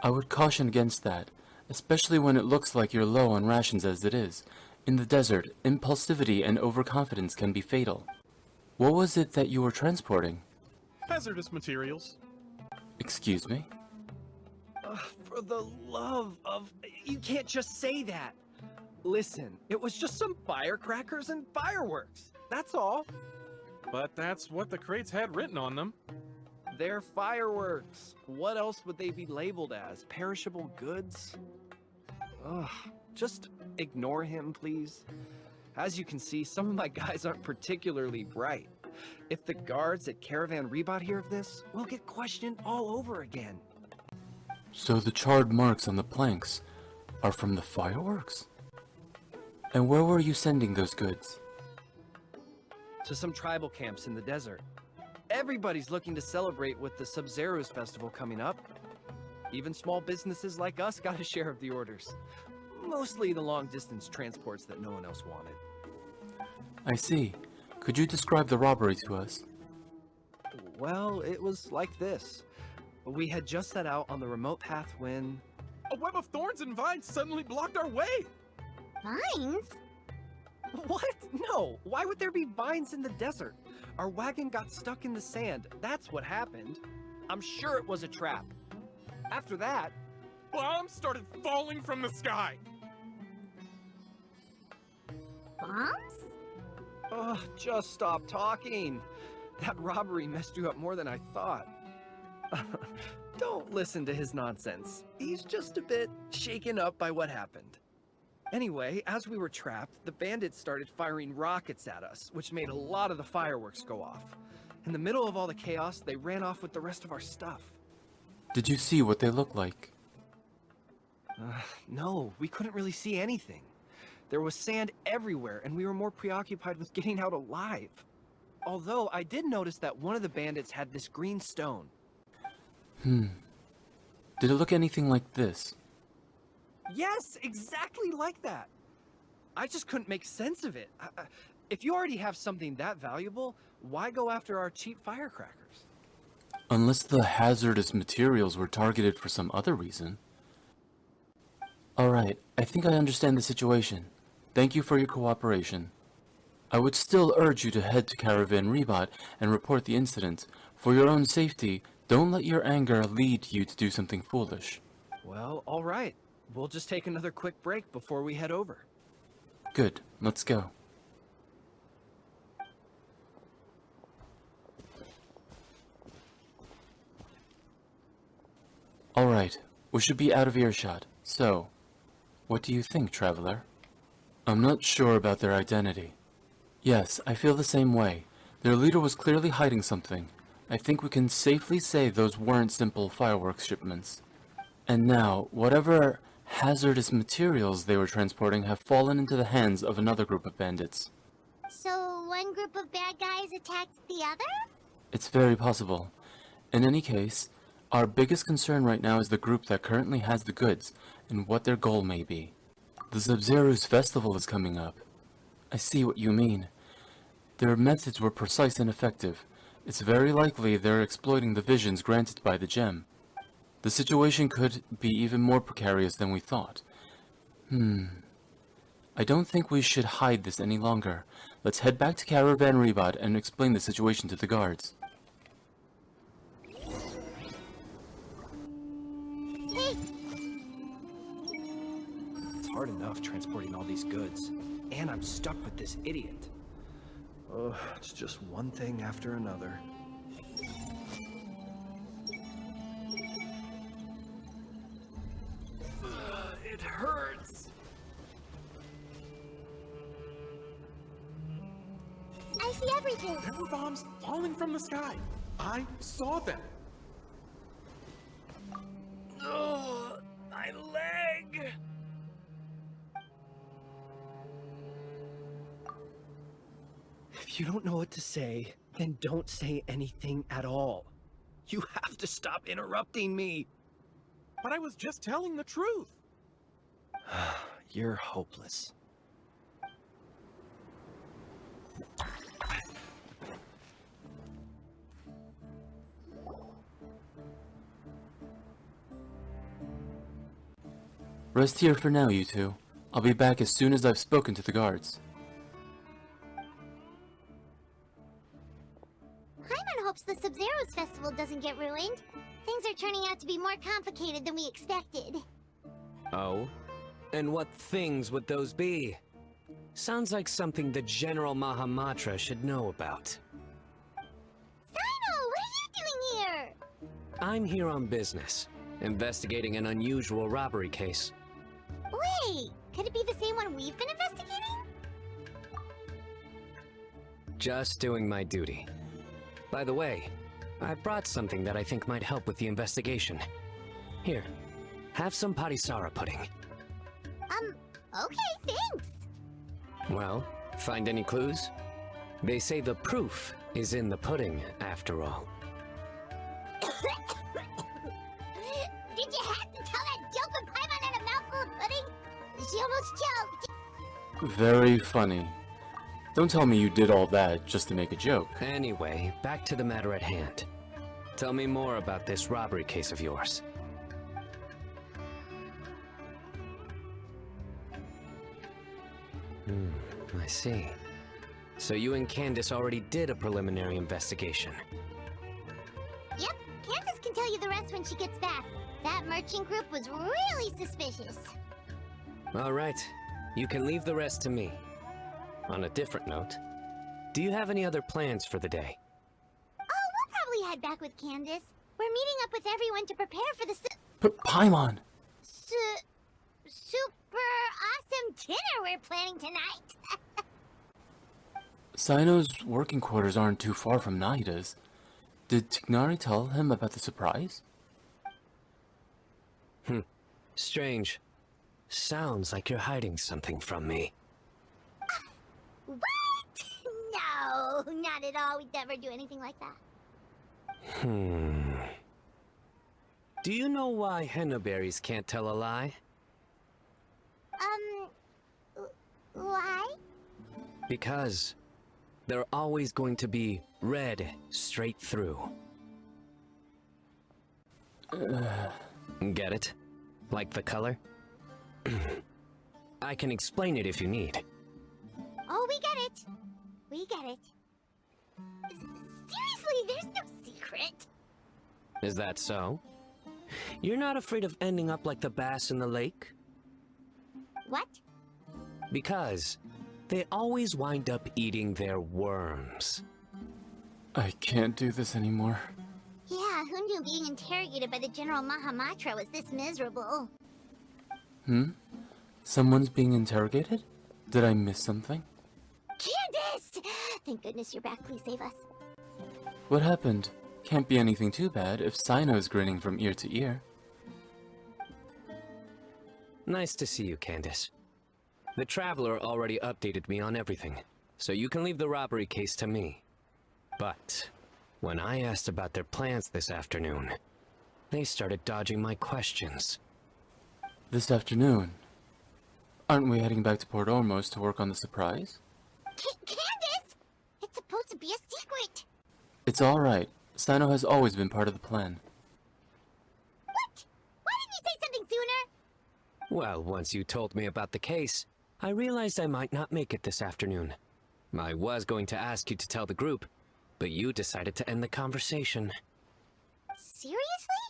I would caution against that. especially when it looks like you're low on rations as it is. In the desert, impulsivity and overconfidence can be fatal. What was it that you were transporting? Hazardous materials. Excuse me? For the love of... You can't just say that. Listen, it was just some firecrackers and fireworks. That's all. But that's what the crates had written on them. They're fireworks. What else would they be labeled as? Perishable goods? Ugh, just ignore him, please. As you can see, some of my guys aren't particularly bright. If the guards at Caravan Rebot hear of this, we'll get questioned all over again. So the charred marks on the planks are from the fireworks? And where were you sending those goods? To some tribal camps in the desert. Everybody's looking to celebrate with the Sub-Zero's festival coming up. Even small businesses like us got a share of the orders. Mostly the long-distance transports that no one else wanted. I see. Could you describe the robbery to us? Well, it was like this. We had just set out on the remote path when... A web of thorns and vines suddenly blocked our way! Vines? What? No! Why would there be vines in the desert? Our wagon got stuck in the sand. That's what happened. I'm sure it was a trap. After that... Bombs started falling from the sky! Bombs? Ugh, just stop talking. That robbery messed you up more than I thought. Don't listen to his nonsense. He's just a bit shaken up by what happened. Anyway, as we were trapped, the bandits started firing rockets at us, which made a lot of the fireworks go off. In the middle of all the chaos, they ran off with the rest of our stuff. Did you see what they looked like? No, we couldn't really see anything. There was sand everywhere, and we were more preoccupied with getting out alive. Although, I did notice that one of the bandits had this green stone. Did it look anything like this? Yes, exactly like that. I just couldn't make sense of it. If you already have something that valuable, why go after our cheap firecrackers? Unless the hazardous materials were targeted for some other reason. Alright, I think I understand the situation. Thank you for your cooperation. I would still urge you to head to Caravan Rebot and report the incident. For your own safety, don't let your anger lead you to do something foolish. Well, all right. We'll just take another quick break before we head over. Good, let's go. Alright, we should be out of earshot. So, what do you think, traveler? I'm not sure about their identity. Yes, I feel the same way. Their leader was clearly hiding something. I think we can safely say those weren't simple fireworks shipments. And now, whatever hazardous materials they were transporting have fallen into the hands of another group of bandits. So one group of bad guys attacked the other? It's very possible. In any case, our biggest concern right now is the group that currently has the goods and what their goal may be. The Sub-Zero's festival is coming up. I see what you mean. Their methods were precise and effective. It's very likely they're exploiting the visions granted by the gem. The situation could be even more precarious than we thought. I don't think we should hide this any longer. Let's head back to Caravan Rebot and explain the situation to the guards. Hey, It's hard enough transporting all these goods. And I'm stuck with this idiot. Ugh, it's just one thing after another. It hurts. I see everything. There were bombs falling from the sky. I saw them. Ugh, my leg. If you don't know what to say, then don't say anything at all. You have to stop interrupting me. But I was just telling the truth. You're hopeless. Rest here for now, you two. I'll be back as soon as I've spoken to the guards. Paimon hopes the Sub-Zero's festival doesn't get ruined. Things are turning out to be more complicated than we expected. Oh? And what things would those be? Sounds like something the General Mahamatra should know about. Sino, what are you doing here? I'm here on business, investigating an unusual robbery case. Wait, could it be the same one we've been investigating? Just doing my duty. By the way, I brought something that I think might help with the investigation. Here, have some patisara pudding. Okay, thanks. Well, find any clues? They say the proof is in the pudding, after all. Did you have to tell that joke when Paimon had a mouthful of pudding? She almost choked. Very funny. Don't tell me you did all that just to make a joke. Anyway, back to the matter at hand. Tell me more about this robbery case of yours. I see. So you and Candice already did a preliminary investigation. Yep, Candice can tell you the rest when she gets back. That merchant group was really suspicious. Alright, you can leave the rest to me. On a different note, do you have any other plans for the day? Oh, we'll probably head back with Candice. We're meeting up with everyone to prepare for the But Paimon! super awesome dinner we're planning tonight. Sino's working quarters aren't too far from Naida's. Did Tignari tell him about the surprise? Strange. Sounds like you're hiding something from me. What? No, not at all. We'd never do anything like that. Do you know why henna berries can't tell a lie? Why? Because they're always going to be red straight through. Get it? Like the color? I can explain it if you need. Oh, we get it. We get it. Seriously, there's no secret. Is that so? You're not afraid of ending up like the bass in the lake? What? Because they always wind up eating their worms. I can't do this anymore. Yeah, who knew being interrogated by the General Mahamatra was this miserable? Someone's being interrogated? Did I miss something? Candice! Thank goodness you're back. Please save us. What happened? Can't be anything too bad if Sino's grinning from ear to ear. Nice to see you, Candice. The Traveler already updated me on everything, so you can leave the robbery case to me. But when I asked about their plans this afternoon, they started dodging my questions. This afternoon? Aren't we heading back to Port Ormos to work on the surprise? Candice! It's supposed to be a secret! It's alright. Sino has always been part of the plan. What? Why didn't you say something sooner? Well, once you told me about the case, I realized I might not make it this afternoon. I was going to ask you to tell the group, but you decided to end the conversation. Seriously?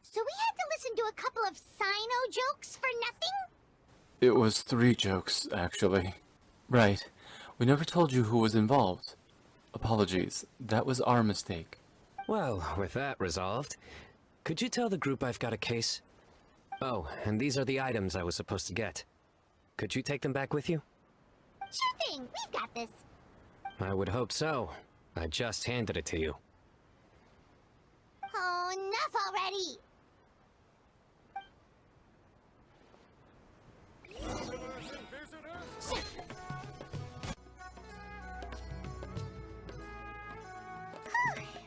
So we had to listen to a couple of Sino jokes for nothing? It was 3 jokes, actually. Right. We never told you who was involved. Apologies. That was our mistake. Well, with that resolved, could you tell the group I've got a case? Oh, and these are the items I was supposed to get. Could you take them back with you? Sure thing. We've got this. I would hope so. I just handed it to you. Oh, enough already!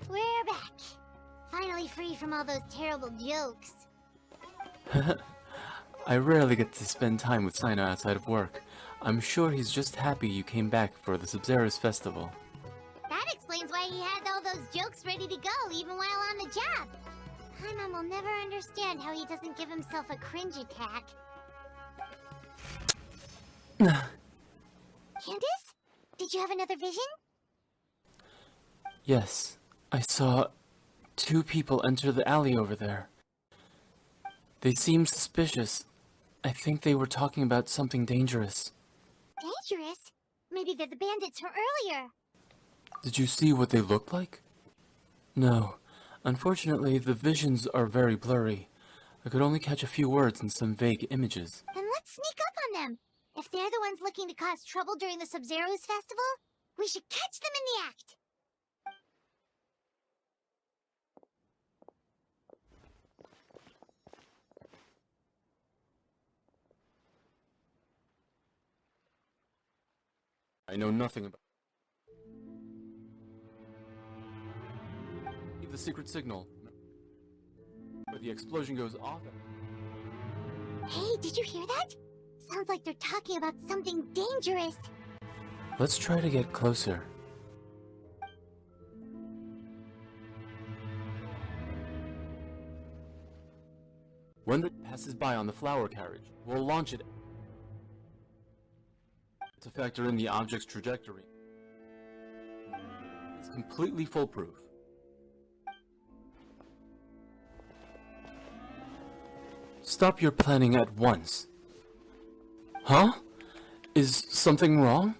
We're back. Finally free from all those terrible jokes. I rarely get to spend time with Sino outside of work. I'm sure he's just happy you came back for the Sub-Zero's festival. That explains why he had all those jokes ready to go, even while on the job. Paimon will never understand how he doesn't give himself a cringe attack. Candice? Did you have another vision? Yes, I saw 2 people enter the alley over there. They seemed suspicious. I think they were talking about something dangerous. Dangerous? Maybe they're the bandits from earlier. Did you see what they looked like? No. Unfortunately, the visions are very blurry. I could only catch a few words and some vague images. Then let's sneak up on them. If they're the ones looking to cause trouble during the Sub-Zero's festival, we should catch them in the act. I know nothing about... The secret signal. Where the explosion goes off. Hey, did you hear that? Sounds like they're talking about something dangerous. Let's try to get closer. When it passes by on the flower carriage, we'll launch it to factor in the object's trajectory. It's completely foolproof. Stop your planning at once. Huh? Is something wrong?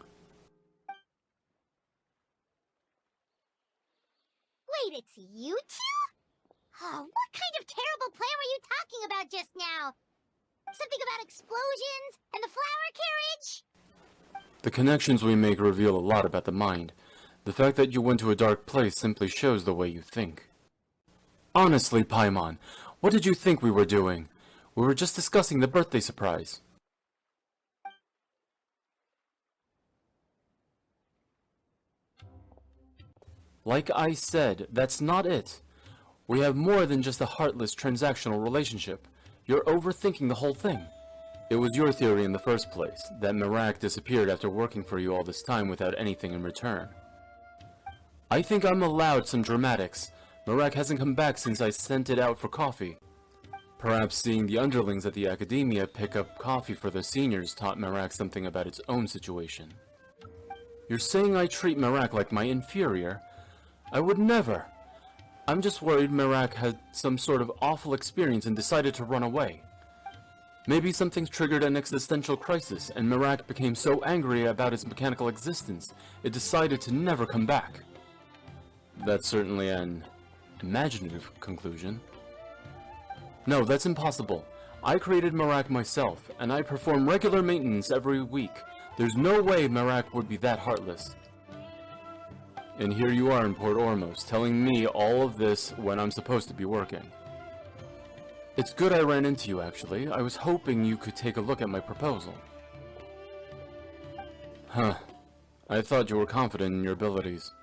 Wait, it's you two? Oh, what kind of terrible plan were you talking about just now? Something about explosions and the flower carriage? The connections we make reveal a lot about the mind. The fact that you went to a dark place simply shows the way you think. Honestly, Paimon, what did you think we were doing? We were just discussing the birthday surprise. Like I said, that's not it. We have more than just a heartless transactional relationship. You're overthinking the whole thing. It was your theory in the first place, that Merak disappeared after working for you all this time without anything in return. I think I'm allowed some dramatics. Merak hasn't come back since I sent it out for coffee. Perhaps seeing the underlings at the academia pick up coffee for the seniors taught Merak something about its own situation. You're saying I treat Merak like my inferior? I would never. I'm just worried Merak had some sort of awful experience and decided to run away. Maybe something triggered an existential crisis, and Merak became so angry about its mechanical existence, it decided to never come back. That's certainly an imaginative conclusion. No, that's impossible. I created Merak myself, and I perform regular maintenance every week. There's no way Merak would be that heartless. And here you are in Port Ormos, telling me all of this when I'm supposed to be working. It's good I ran into you, actually. I was hoping you could take a look at my proposal. Huh. I thought you were confident in your abilities.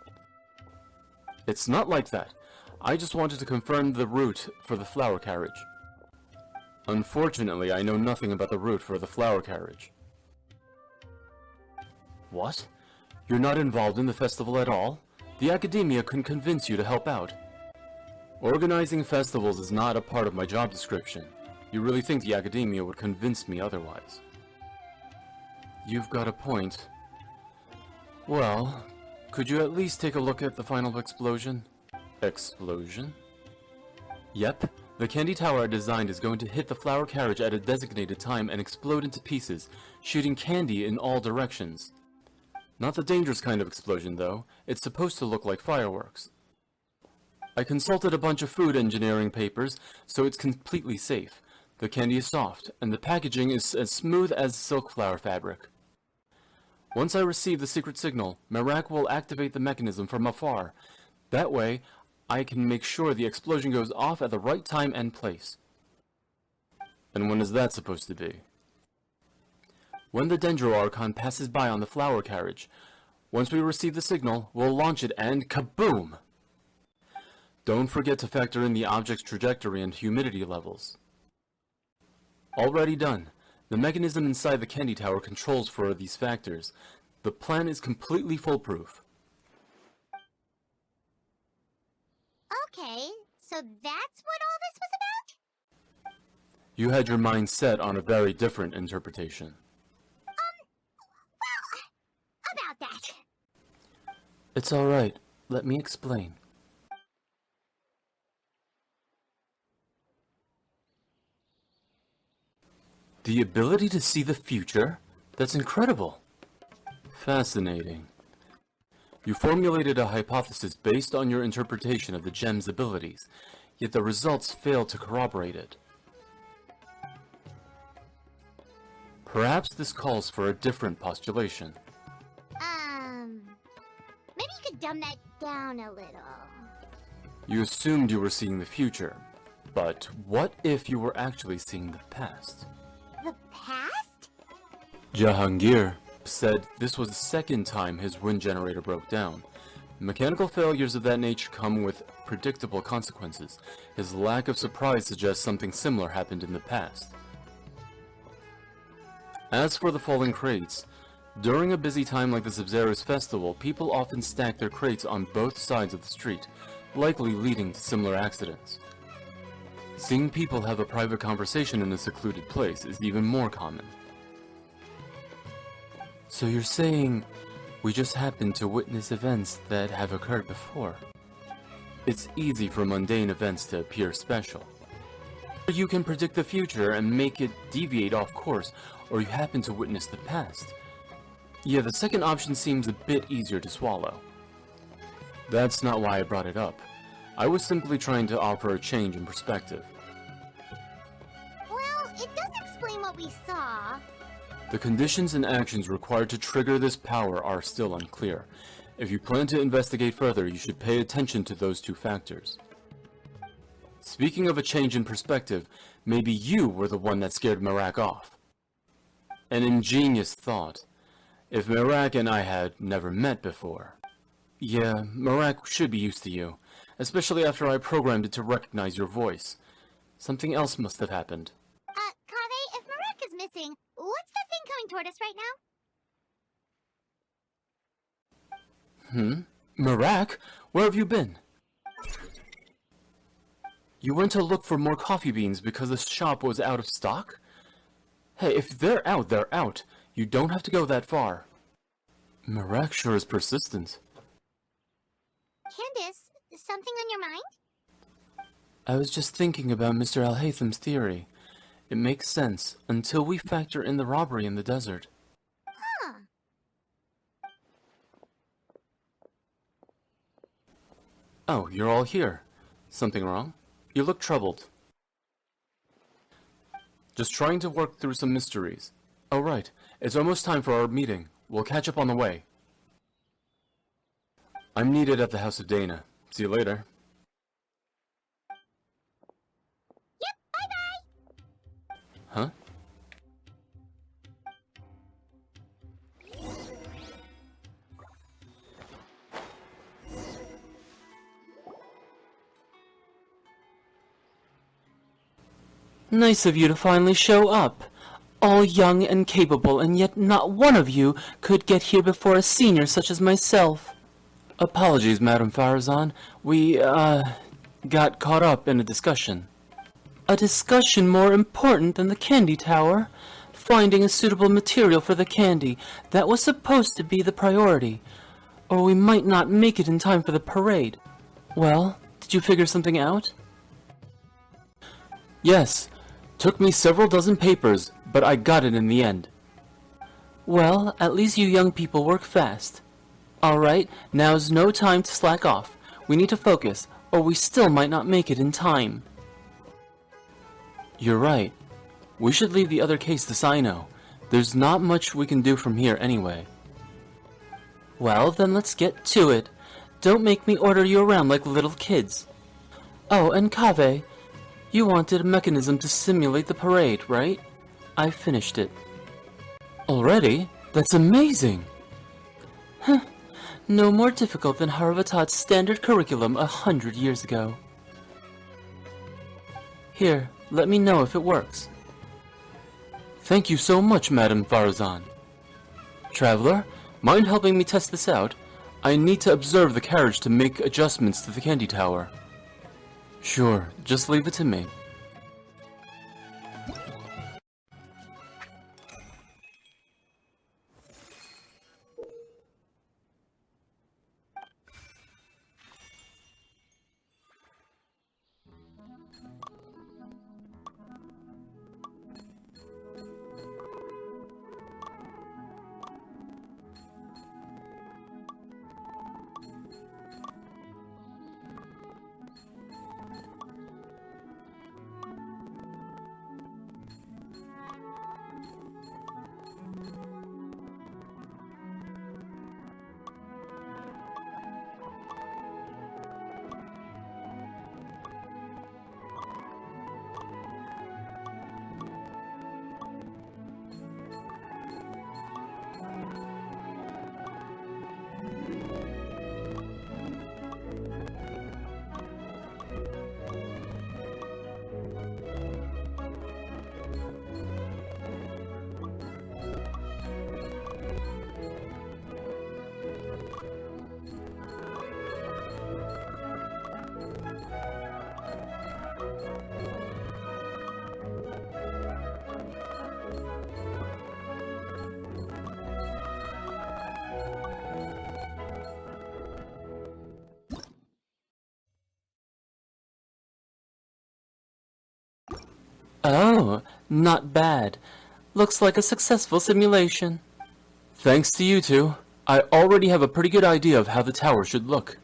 It's not like that. I just wanted to confirm the route for the flower carriage. Unfortunately, I know nothing about the route for the flower carriage. What? You're not involved in the festival at all? The academia couldn't convince you to help out. Organizing festivals is not a part of my job description. You really think the academia would convince me otherwise? You've got a point. Well, could you at least take a look at the final explosion? Explosion? Yep. The candy tower I designed is going to hit the flower carriage at a designated time and explode into pieces, shooting candy in all directions. Not the dangerous kind of explosion, though. It's supposed to look like fireworks. I consulted a bunch of food engineering papers, so it's completely safe. The candy is soft, and the packaging is as smooth as silk flower fabric. Once I receive the secret signal, Merak will activate the mechanism from afar. That way, I can make sure the explosion goes off at the right time and place. And when is that supposed to be? When the Dendro Archon passes by on the flower carriage. Once we receive the signal, we'll launch it and kaboom! Don't forget to factor in the object's trajectory and humidity levels. Already done. The mechanism inside the candy tower controls for these factors. The plan is completely foolproof. Okay, so that's what all this was about? You had your mind set on a very different interpretation. It's alright. Let me explain. The ability to see the future? That's incredible. Fascinating. You formulated a hypothesis based on your interpretation of the gem's abilities, yet the results fail to corroborate it. Perhaps this calls for a different postulation. Maybe you could dumb that down a little. You assumed you were seeing the future, but what if you were actually seeing the past? The past? Jahangir said this was the second time his wind generator broke down. Mechanical failures of that nature come with predictable consequences. His lack of surprise suggests something similar happened in the past. As for the falling crates, during a busy time like the Sub-Zero's festival, people often stack their crates on both sides of the street, likely leading to similar accidents. Seeing people have a private conversation in a secluded place is even more common. So you're saying we just happen to witness events that have occurred before? It's easy for mundane events to appear special. You can predict the future and make it deviate off course, or you happen to witness the past. Yeah, the second option seems a bit easier to swallow. That's not why I brought it up. I was simply trying to offer a change in perspective. Well, it does explain what we saw. The conditions and actions required to trigger this power are still unclear. If you plan to investigate further, you should pay attention to those two factors. Speaking of a change in perspective, maybe you were the one that scared Merak off. An ingenious thought. If Merak and I had never met before. Yeah, Merak should be used to you, especially after I programmed it to recognize your voice. Something else must have happened. Kaveh, if Merak is missing, what's that thing coming toward us right now? Merak? Where have you been? You went to look for more coffee beans because the shop was out of stock? Hey, if they're out, they're out. You don't have to go that far. Merak sure is persistent. Candice, something on your mind? I was just thinking about Mr. Al-Haytham's theory. It makes sense until we factor in the robbery in the desert. Huh. Oh, you're all here. Something wrong? You look troubled. Just trying to work through some mysteries. Oh right, it's almost time for our meeting. We'll catch up on the way. I'm needed at the house of Dana. See you later. Yep, bye-bye! Huh? Nice of you to finally show up. All young and capable, and yet not one of you could get here before a senior such as myself. Apologies, Madame Farazan. We, got caught up in a discussion. A discussion more important than the candy tower? Finding a suitable material for the candy. That was supposed to be the priority. Or we might not make it in time for the parade. Well, did you figure something out? Yes. Took me several dozen papers, but I got it in the end. Well, at least you young people work fast. Alright, now's no time to slack off. We need to focus, or we still might not make it in time. You're right. We should leave the other case to Sino. There's not much we can do from here anyway. Well, then let's get to it. Don't make me order you around like little kids. Oh, and Kaveh, you wanted a mechanism to simulate the parade, right? I finished it. Already? That's amazing! Huh. No more difficult than Haravatat's standard curriculum 100 years ago. Here, let me know if it works. Thank you so much, Madame Farazan. Traveler, mind helping me test this out? I need to observe the carriage to make adjustments to the candy tower. Sure, just leave it to me. Oh, not bad. Looks like a successful simulation. Thanks to you two, I already have a pretty good idea of how the tower should look.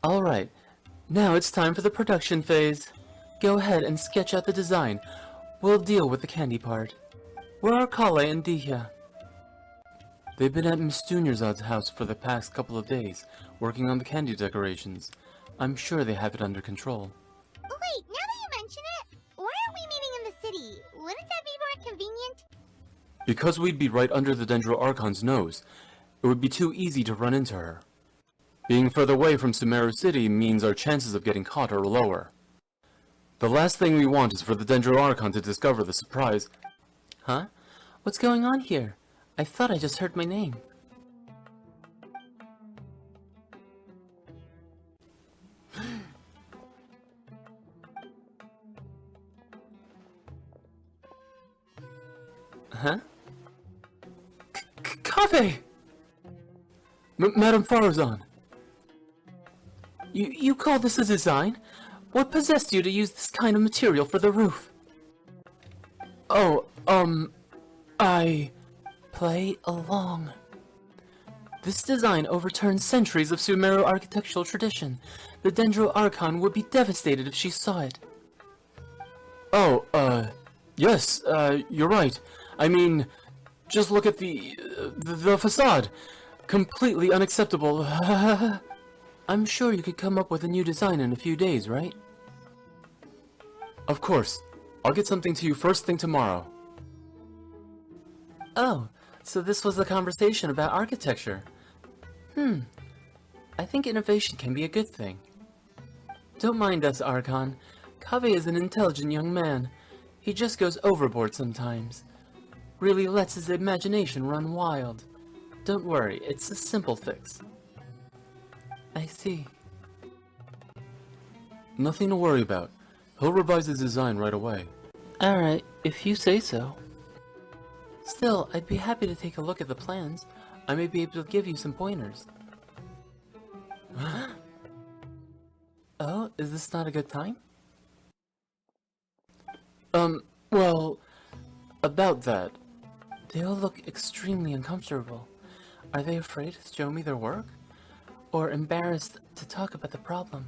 Alright, now it's time for the production phase. Go ahead and sketch out the design. We'll deal with the candy part. Where are Kale and Dihya? They've been at Miss Dunyarzad's house for the past couple of days, working on the candy decorations. I'm sure they have it under control. Wait, now that you mention it, why aren't we meeting in the city? Wouldn't that be more convenient? Because we'd be right under the Dendro Archon's nose, it would be too easy to run into her. Being further away from Sumeru City means our chances of getting caught are lower. The last thing we want is for the Dendro Archon to discover the surprise. Huh? What's going on here? I thought I just heard my name. Huh? Kave! Madame Farazan. You call this a design? What possessed you to use this kind of material for the roof? Oh, I play along. This design overturns centuries of Sumeru architectural tradition. The Dendro Archon would be devastated if she saw it. Oh, yes, you're right. I mean, just look at the facade. Completely unacceptable. I'm sure you could come up with a new design in a few days, right? Of course. I'll get something to you first thing tomorrow. Oh, so this was the conversation about architecture. I think innovation can be a good thing. Don't mind us, Archon. Kaveh is an intelligent young man. He just goes overboard sometimes. Really lets his imagination run wild. Don't worry, it's a simple fix. I see. Nothing to worry about. He'll revise his design right away. Alright, if you say so. Still, I'd be happy to take a look at the plans. I may be able to give you some pointers. Oh, is this not a good time? Well, about that. They all look extremely uncomfortable. Are they afraid to show me their work? Or embarrassed to talk about the problem?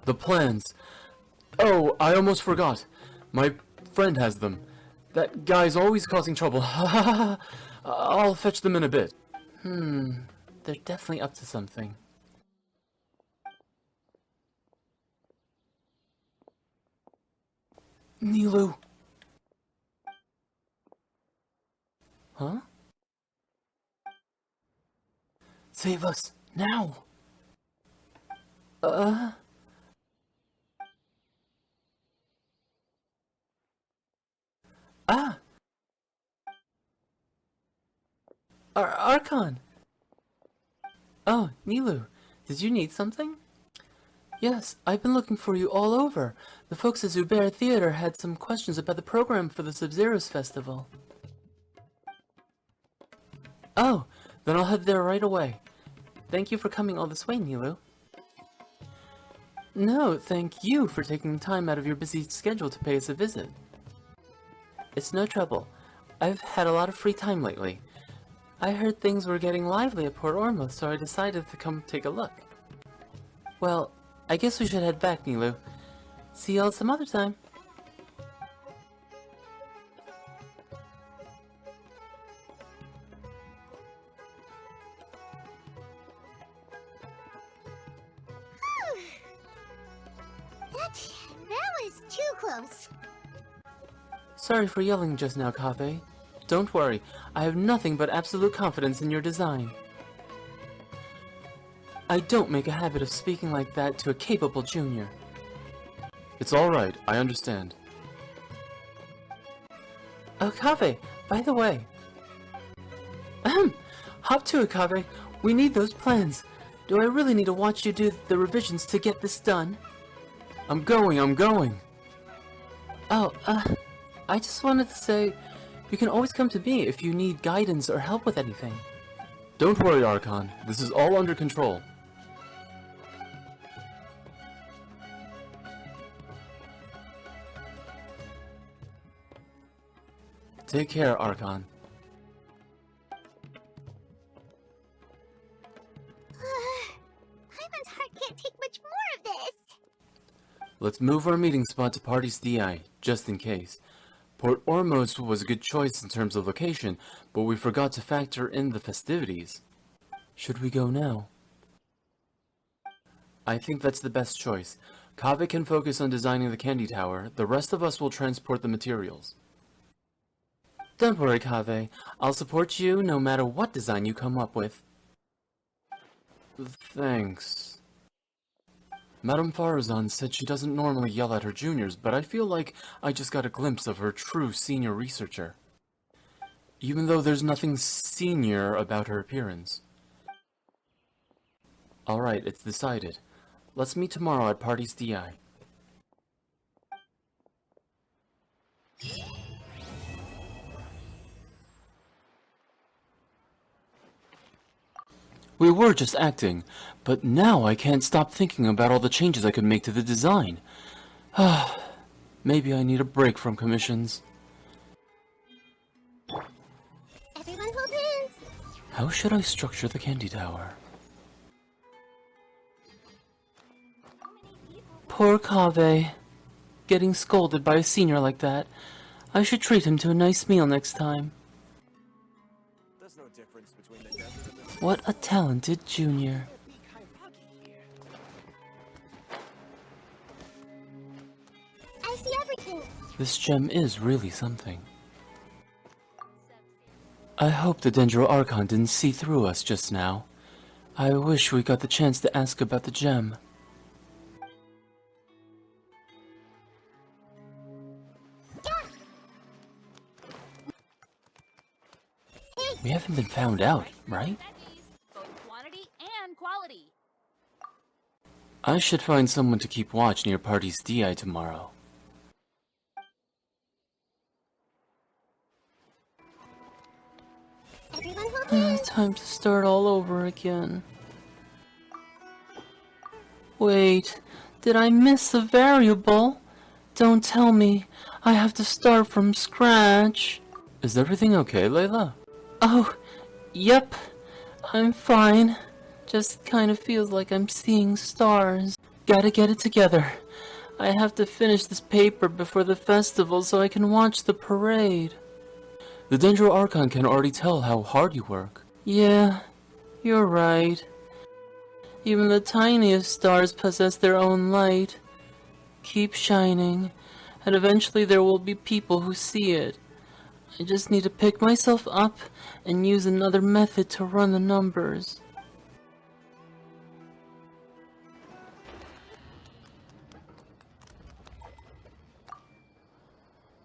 The plans. Oh, I almost forgot. My friend has them. That guy's always causing trouble. I'll fetch them in a bit. They're definitely up to something. Nilu. Huh? Save us, now! Archon! Oh, Nilu, did you need something? Yes, I've been looking for you all over. The folks at Zubair Theater had some questions about the program for the Sub-Zero's festival. Oh, then I'll head there right away. Thank you for coming all this way, Nilu. No, thank you for taking time out of your busy schedule to pay us a visit. It's no trouble. I've had a lot of free time lately. I heard things were getting lively at Port Ormuz, so I decided to come take a look. Well, I guess we should head back, Nilu. See y'all some other time. That was too close. Sorry for yelling just now, Kave. Don't worry, I have nothing but absolute confidence in your design. I don't make a habit of speaking like that to a capable junior. It's alright, I understand. Oh, Kave, by the way. Hop to it, Kave. We need those plans. Do I really need to watch you do the revisions to get this done? I'm going. Oh, I just wanted to say, you can always come to me if you need guidance or help with anything. Don't worry, Archon. This is all under control. Take care, Archon. Paimon's heart can't take much more of this. Let's move our meeting spot to Party's DI, just in case. Port Ormuz was a good choice in terms of location, but we forgot to factor in the festivities. Should we go now? I think that's the best choice. Kaveh can focus on designing the candy tower, the rest of us will transport the materials. Don't worry, Kaveh. I'll support you no matter what design you come up with. Thanks. Madame Farazan said she doesn't normally yell at her juniors, but I feel like I just got a glimpse of her true senior researcher. Even though there's nothing senior about her appearance. Alright, it's decided. Let's meet tomorrow at Party's DI. We were just acting, but now I can't stop thinking about all the changes I could make to the design. Maybe I need a break from commissions. Everyone hold hands. How should I structure the candy tower? Poor Kaveh. Getting scolded by a senior like that. I should treat him to a nice meal next time. There's no difference between the desert and the... What a talented junior. I see everything. This gem is really something. I hope the Dendro Archon didn't see through us just now. I wish we got the chance to ask about the gem. We haven't been found out, right? Both quantity and quality. I should find someone to keep watch near Party's DI tomorrow. Everyone hold hands. Time to start all over again. Wait, did I miss a variable? Don't tell me I have to start from scratch. Is everything okay, Layla? Oh, yep, I'm fine. Just kind of feels like I'm seeing stars. Gotta get it together. I have to finish this paper before the festival so I can watch the parade. The Dendro Archon can already tell how hard you work. Yeah, you're right. Even the tiniest stars possess their own light. Keep shining, and eventually there will be people who see it. I just need to pick myself up and use another method to run the numbers.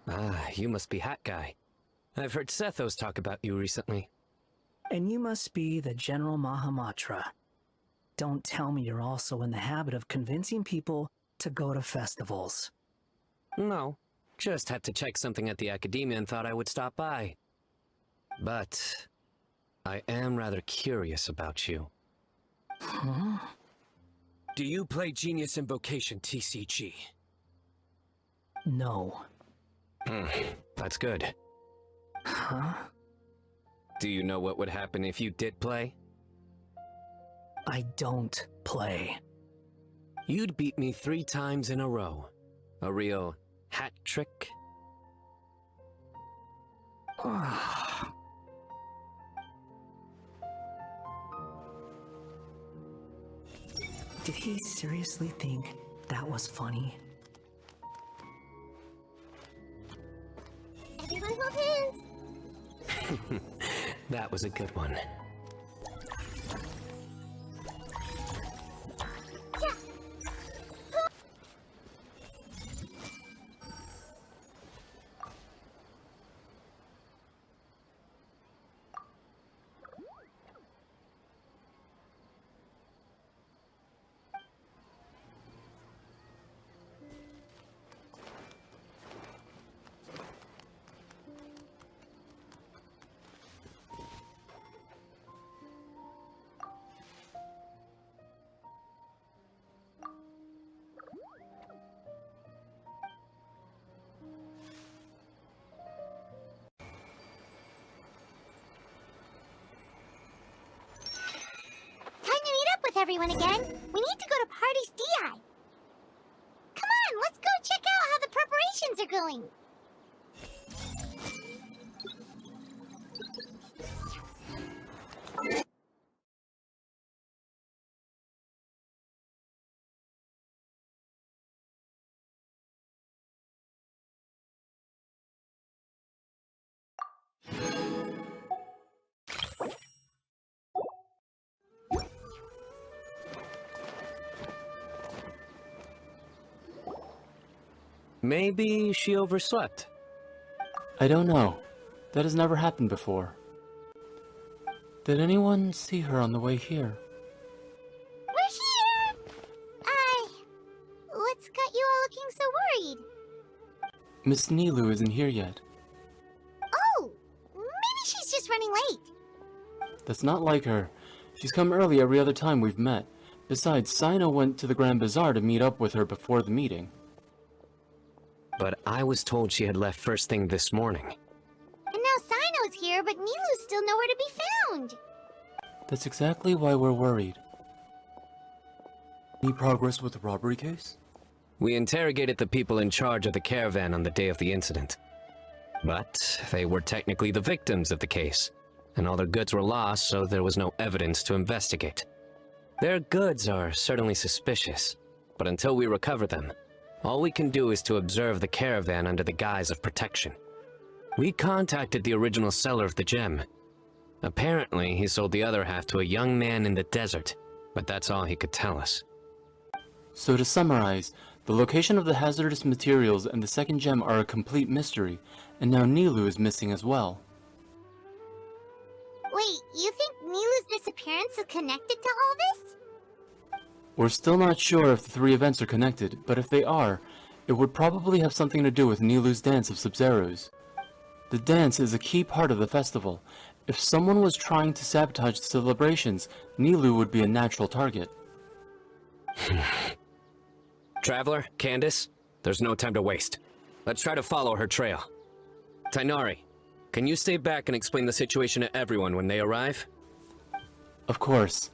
Ah, you must be Hat Guy. I've heard Sethos talk about you recently. And you must be the General Mahamatra. Don't tell me you're also in the habit of convincing people to go to festivals. No, just had to check something at the Academia and thought I would stop by. But I am rather curious about you. Huh? Do you play Genius Invocation, TCG? No. That's good. Huh? Do you know what would happen if you did play? I don't play. You'd beat me 3 times in a row. A real hat trick? Did he seriously think that was funny? Everyone hold hands. That was a good one. Everyone again. We need to go to Party's DI. Come on, let's go check out how the preparations are going. Maybe she overslept. I don't know. That has never happened before. Did anyone see her on the way here? We're here! What's got you all looking so worried? Miss Nilou isn't here yet. Oh, maybe she's just running late. That's not like her. She's come early every other time we've met. Besides, Sino went to the Grand Bazaar to meet up with her before the meeting. But I was told she had left first thing this morning. And now Sino's here, but Nilou's still nowhere to be found. That's exactly why we're worried. Any progress with the robbery case? We interrogated the people in charge of the caravan on the day of the incident. But they were technically the victims of the case, and all their goods were lost, so there was no evidence to investigate. Their goods are certainly suspicious, but until we recover them, all we can do is to observe the caravan under the guise of protection. We contacted the original seller of the gem. Apparently, he sold the other half to a young man in the desert, but that's all he could tell us. So to summarize, the location of the hazardous materials and the second gem are a complete mystery, and now Nilou is missing as well. Wait, you think Nilou's disappearance is connected to all this? We're still not sure if the 3 events are connected, but if they are, it would probably have something to do with Nilou's dance of Sub-Zeros. The dance is a key part of the festival. If someone was trying to sabotage the celebrations, Nilou would be a natural target. Traveler, Candice, there's no time to waste. Let's try to follow her trail. Tainari, can you stay back and explain the situation to everyone when they arrive? Of course.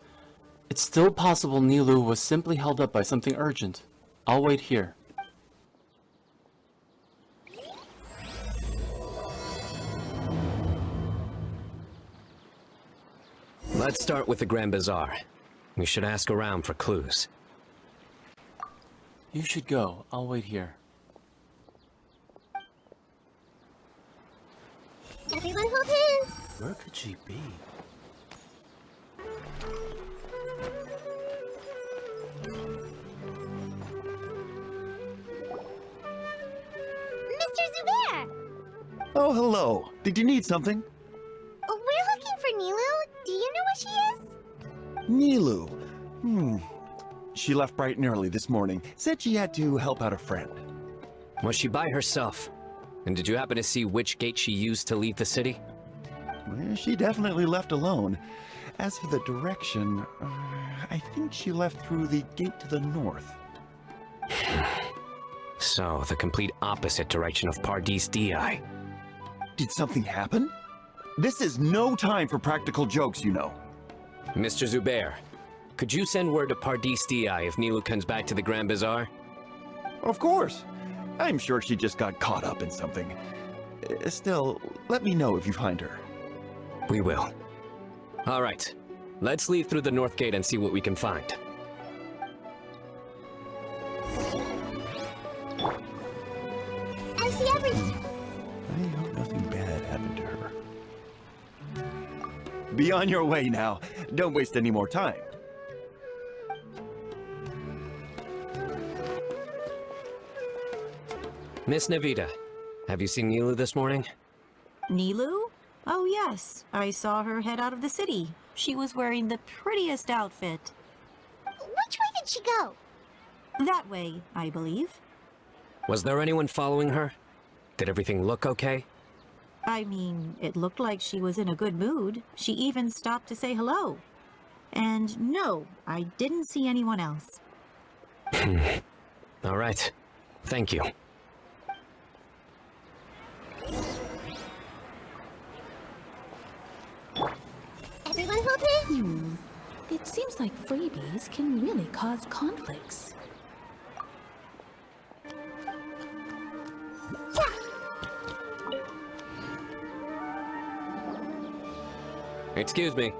It's still possible Nilou was simply held up by something urgent. I'll wait here. Let's start with the Grand Bazaar. We should ask around for clues. You should go. I'll wait here. Everyone hold hands. Where could she be? Mr. Zubair! Oh, hello. Did you need something? We're looking for Nilou. Do you know where she is? Nilou. She left bright and early this morning. Said she had to help out a friend. Was she by herself? And did you happen to see which gate she used to leave the city? Well, she definitely left alone. As for the direction, I think she left through the gate to the north. So, the complete opposite direction of Pardis Di. Did something happen? This is no time for practical jokes, you know. Mr. Zubair, could you send word to Pardis Di if Nilu comes back to the Grand Bazaar? Of course. I'm sure she just got caught up in something. Still, let me know if you find her. We will. All right. Let's leave through the north gate and see what we can find. I see everything. I hope nothing bad happened to her. Be on your way now. Don't waste any more time. Miss Navita, have you seen Nilu this morning? Nilu? Oh yes, I saw her head out of the city. She was wearing the prettiest outfit. Which way did she go? That way, I believe. Was there anyone following her? Did everything look okay? I mean, it looked like she was in a good mood. She even stopped to say hello. And no, I didn't see anyone else. All right. Thank you. Everyone okay? It seems like freebies can really cause conflicts. Excuse me.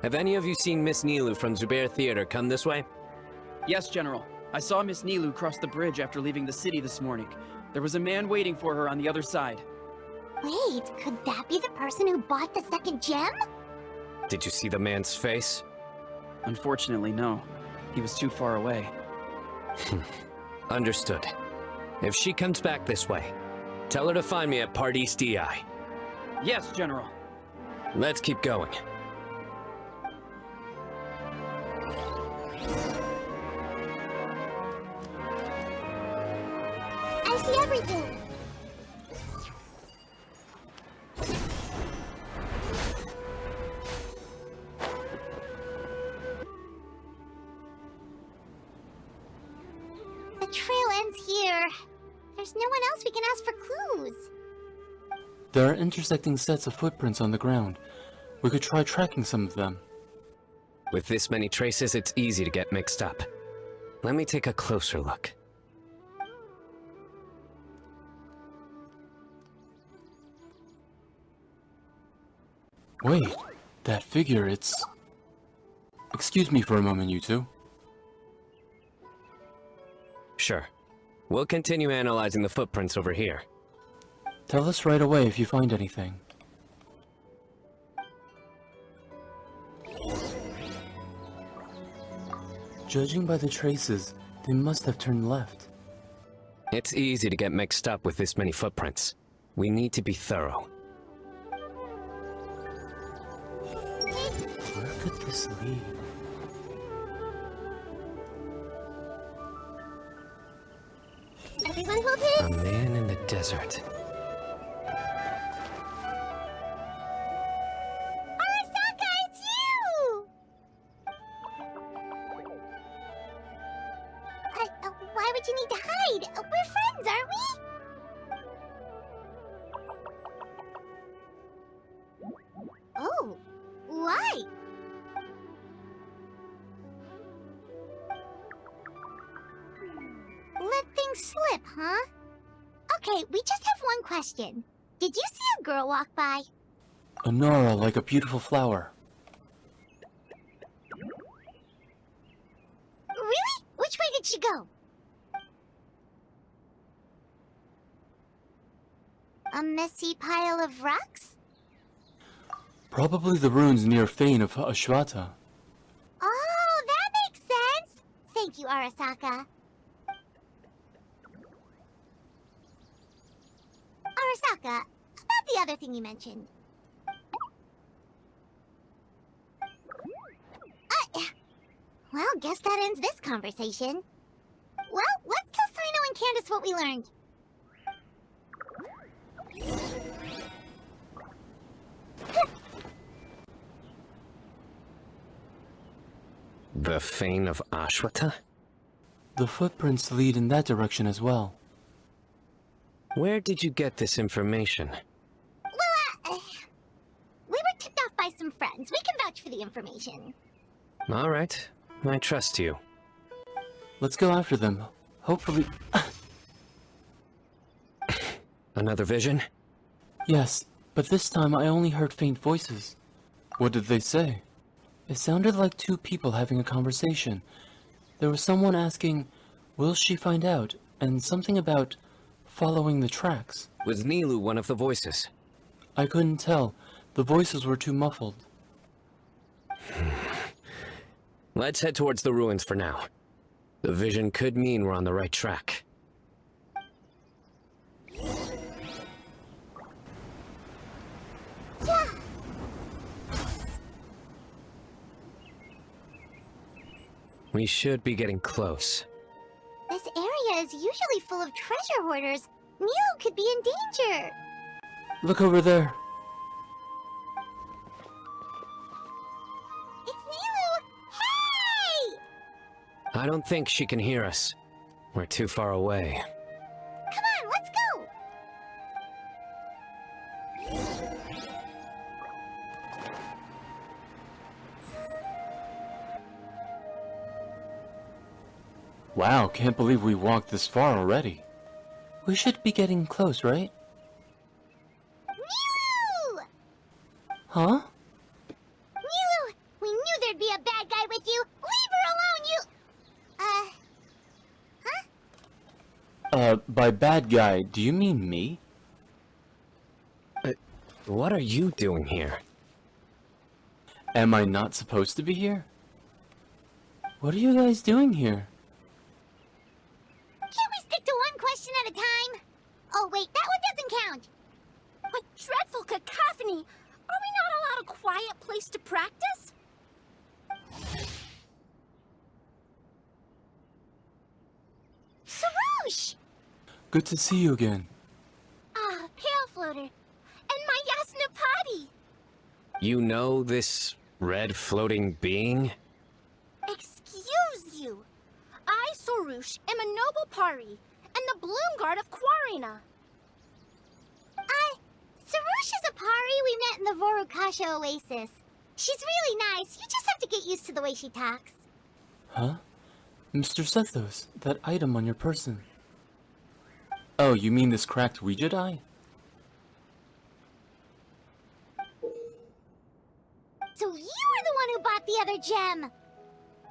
Have any of you seen Miss Nilu from Zubair Theater come this way? Yes, General. I saw Miss Nilu cross the bridge after leaving the city this morning. There was a man waiting for her on the other side. Wait, could that be the person who bought the second gem? Did you see the man's face? Unfortunately, no. He was too far away. Understood. If she comes back this way, tell her to find me at Pardis Di. Yes, General. Let's keep going. I see everything. The trail ends here. There's no one else we can ask for clues. There are intersecting sets of footprints on the ground. We could try tracking some of them. With this many traces, it's easy to get mixed up. Let me take a closer look. Wait, that figure, it's... Excuse me for a moment, you two. Sure. We'll continue analyzing the footprints over here. Tell us right away if you find anything. Judging by the traces, they must have turned left. It's easy to get mixed up with this many footprints. We need to be thorough. Where could this lead? Everyone hold it. A man in the desert. Arasaka, it's you! Why would you need to hide? We're friends, aren't we? Oh, why? Let things slip, huh? Okay, we just have one question. Did you see a girl walk by? A Nora like a beautiful flower. Really? Which way did she go? A messy pile of rocks? Probably the ruins near Fane of Ashvata. Oh, that makes sense! Thank you, Arasaka. Arasaka, about the other thing you mentioned. Well, guess that ends this conversation. Well, let's tell Sino and Candice what we learned. The Fane of Ashwata? The footprints lead in that direction as well. Where did you get this information? Well, we were tipped off by some friends. We can vouch for the information. Alright, I trust you. Let's go after them. Hopefully... Another vision? Yes, but this time I only heard faint voices. What did they say? It sounded like two people having a conversation. There was someone asking, will she find out? And something about following the tracks. Was Nilou one of the voices? I couldn't tell. The voices were too muffled. Let's head towards the ruins for now. The vision could mean we're on the right track. Yeah. We should be getting close. This area is usually full of treasure hoarders. Nilou could be in danger. Look over there. It's Nilou! Hey! I don't think she can hear us. We're too far away. Come on, let's go! Wow, can't believe we walked this far already. We should be getting close, right? Nilou! Huh? Nilou! We knew there'd be a bad guy with you! Leave her alone, you... Huh? By bad guy, do you mean me? What are you doing here? Am I not supposed to be here? What are you guys doing here? Can't we stick to one question at a time? Oh wait, that one doesn't count. What dreadful cacophony! Are we not allowed a quiet place to practice? Sarouche! Good to see you again. Ah, Pale Floater. And my Yasnapati! You know this red floating being? Excuse you. I, Sarouche, am a noble Pari, and the Bloom Guard of Quarina. Sarouche is a Pari we met in the Vorukasha Oasis. She's really nice. You just have to get used to the way she talks. Huh? Mr. Sethos, that item on your person. Oh, you mean this cracked Ouija die? So you were the one who bought the other gem!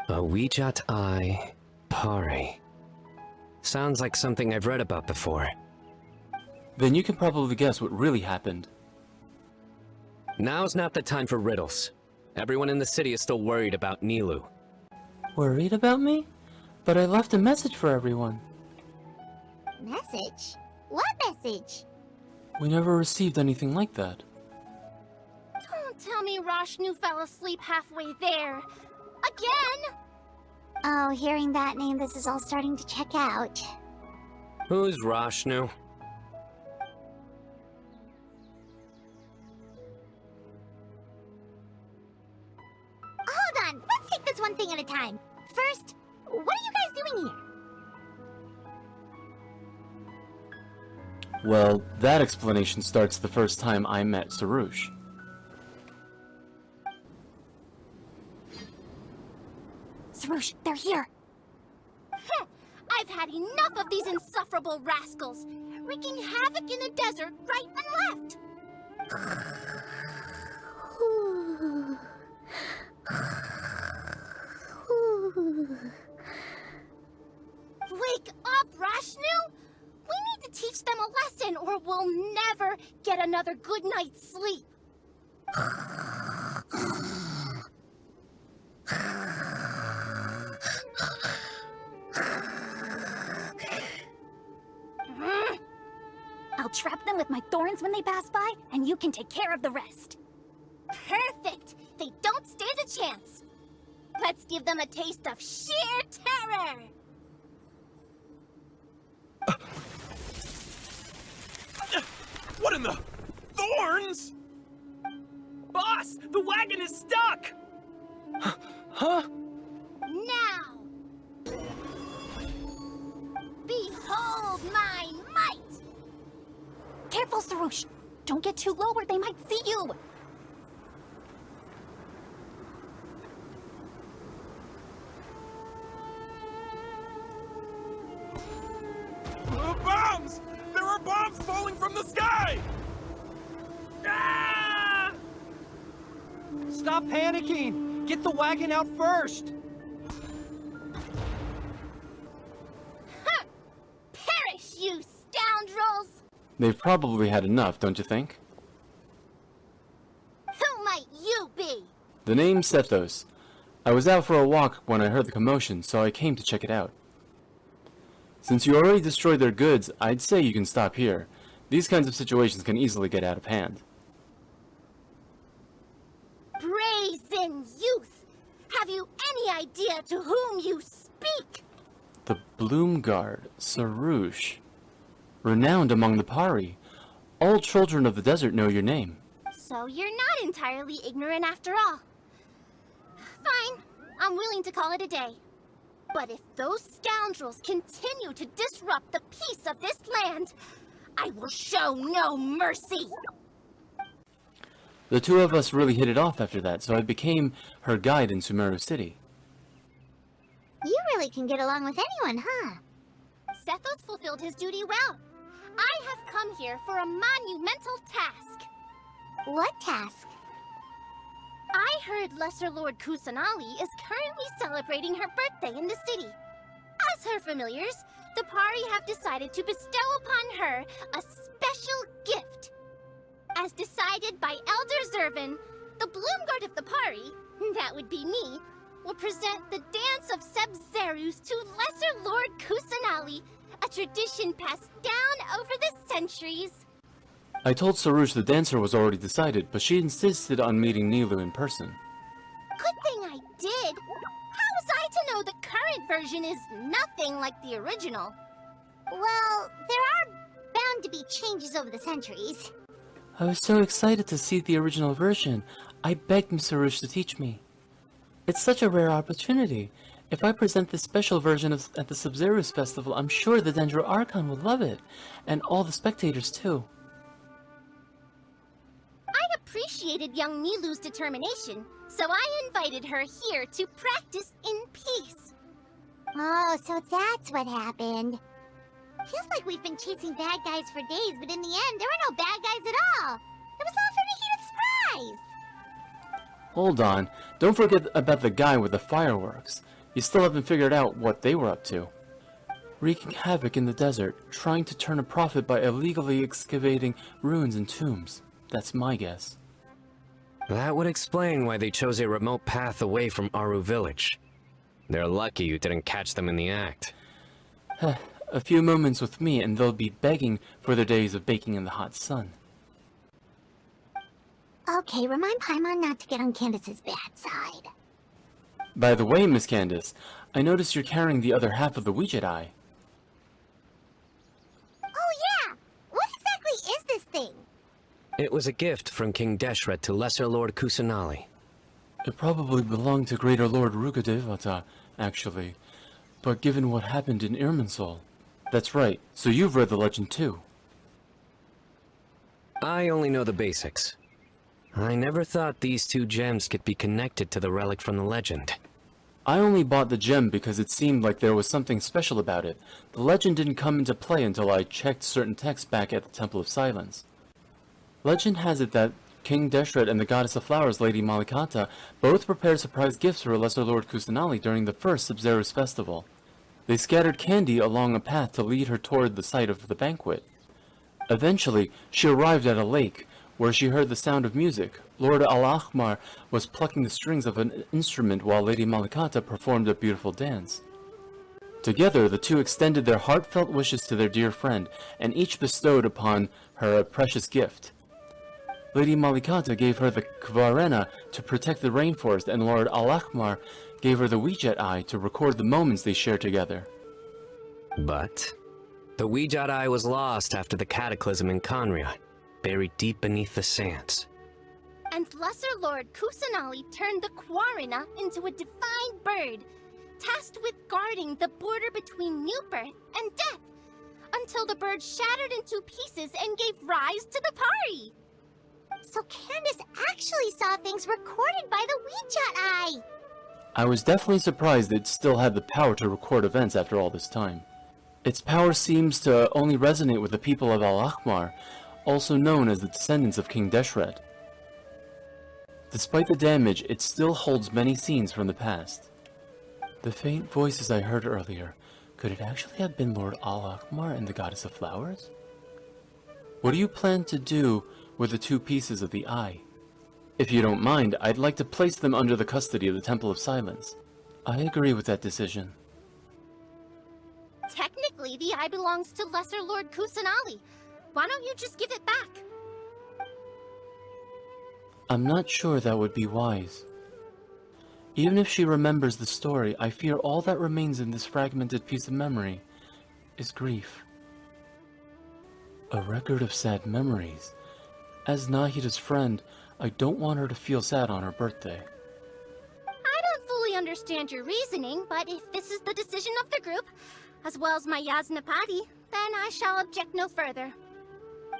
A Ouijat Eye Pari. Sounds like something I've read about before. Then you can probably guess what really happened. Now's not the time for riddles. Everyone in the city is still worried about Nilou. Worried about me? But I left a message for everyone. Message? What message? We never received anything like that. Don't tell me Rashnu fell asleep halfway there. Again! Oh, hearing that name, this is all starting to check out. Who's Rashnu? Hold on, let's take this one thing at a time. First, what are you guys doing here? Well, that explanation starts the first time I met Sarouche. Sarouche, they're here! I've had enough of these insufferable rascals, wreaking havoc in the desert right and left. Wake up, Rashnu! We need to teach them a lesson or we'll never get another good night's sleep. I'll trap them with my thorns when they pass by, and you can take care of the rest. Perfect! They don't stand a chance. Let's give them a taste of sheer terror! What in the... Thorns? Boss, the wagon is stuck! Huh? now! Behold my might! Careful, Sarush! Don't get too low or they might see you! Bombs! There are bombs falling from the sky! Ah! Stop panicking! Get the wagon out first! Perish, you scoundrels! They've probably had enough, don't you think? Who might you be? The name's Sethos. I was out for a walk when I heard the commotion, so I came to check it out. Since you already destroyed their goods, I'd say you can stop here. These kinds of situations can easily get out of hand. Brazen youth! Have you any idea to whom you speak? The Bloom Guard, Sarush. Renowned among the Pari. All children of the desert know your name. So you're not entirely ignorant after all. Fine, I'm willing to call it a day. But if those scoundrels continue to disrupt the peace of this land, I will show no mercy! The two of us really hit it off after that, so I became her guide in Sumeru City. You really can get along with anyone, huh? Sethos fulfilled his duty well. I have come here for a monumental task. What task? I heard Lesser Lord Kusanali is currently celebrating her birthday in the city. As her familiars, the Pari have decided to bestow upon her a special gift. As decided by Elder Zervin, the Bloomguard of the Pari, that would be me, will present the Dance of Sub-Zerus to Lesser Lord Kusanali, a tradition passed down over the centuries. I told Sarush the dancer was already decided, but she insisted on meeting Nilou in person. Good thing I did. How was I to know the current version is nothing like the original? Well, there are bound to be changes over the centuries. I was so excited to see the original version. I begged Miss Sarush to teach me. It's such a rare opportunity. If I present this special version at the Sub-Zerus Festival, I'm sure the Dendro Archon will love it, and all the spectators too. I appreciated young Nilou's determination, so I invited her here to practice in peace. Oh, so that's what happened. Feels like we've been chasing bad guys for days, but in the end, there were no bad guys at all. It was all for making a surprise. Hold on, don't forget about the guy with the fireworks. You still haven't figured out what they were up to. Wreaking havoc in the desert, trying to turn a profit by illegally excavating ruins and tombs. That's my guess. That would explain why they chose a remote path away from Aru village. They're lucky you didn't catch them in the act. A few moments with me and they'll be begging for their days of baking in the hot sun. Okay, remind Paimon not to get on Candace's bad side. By the way, Miss Candice, I noticed you're carrying the other half of the Ouija eye. Oh yeah! What exactly is this thing? It was a gift from King Deshret to Lesser Lord Kusanali. It probably belonged to Greater Lord Rugadevata, actually. But given what happened in Irminsul... That's right, so you've read the legend too. I only know the basics. I never thought these two gems could be connected to the relic from the legend. I only bought the gem because it seemed like there was something special about it. The legend didn't come into play until I checked certain texts back at the Temple of Silence. Legend has it that King Deshret and the Goddess of Flowers, Lady Malikata, both prepared surprise gifts for Lesser Lord Kusanali during the first Sub-Zerus festival. They scattered candy along a path to lead her toward the site of the banquet. Eventually, she arrived at a lake, where she heard the sound of music. Lord Al-Akhmar was plucking the strings of an instrument while Lady Malikata performed a beautiful dance. Together, the two extended their heartfelt wishes to their dear friend, and each bestowed upon her a precious gift. Lady Malikata gave her the Kvarena to protect the rainforest, and Lord Al-Akhmar gave her the Ouija Eye to record the moments they shared together. But the Ouija Eye was lost after the cataclysm in Conria, buried deep beneath the sands. And Lesser Lord Kusanali turned the Kwarina into a divine bird, tasked with guarding the border between new birth and death, until the bird shattered into pieces and gave rise to the party. So Candice actually saw things recorded by the WeChat Eye. I was definitely surprised it still had the power to record events after all this time. Its power seems to only resonate with the people of Al-Akhmar, also known as the descendants of King Deshret. Despite the damage, it still holds many scenes from the past. The faint voices I heard earlier, could it actually have been Lord Al-Akhmar and the Goddess of Flowers? What do you plan to do with the 2 pieces of the eye? If you don't mind, I'd like to place them under the custody of the Temple of Silence. I agree with that decision. Technically, the eye belongs to Lesser Lord Kusanali. Why don't you just give it back? I'm not sure that would be wise. Even if she remembers the story, I fear all that remains in this fragmented piece of memory is grief. A record of sad memories. As Nahida's friend, I don't want her to feel sad on her birthday. I don't fully understand your reasoning, but if this is the decision of the group, as well as my Yasnapati, then I shall object no further.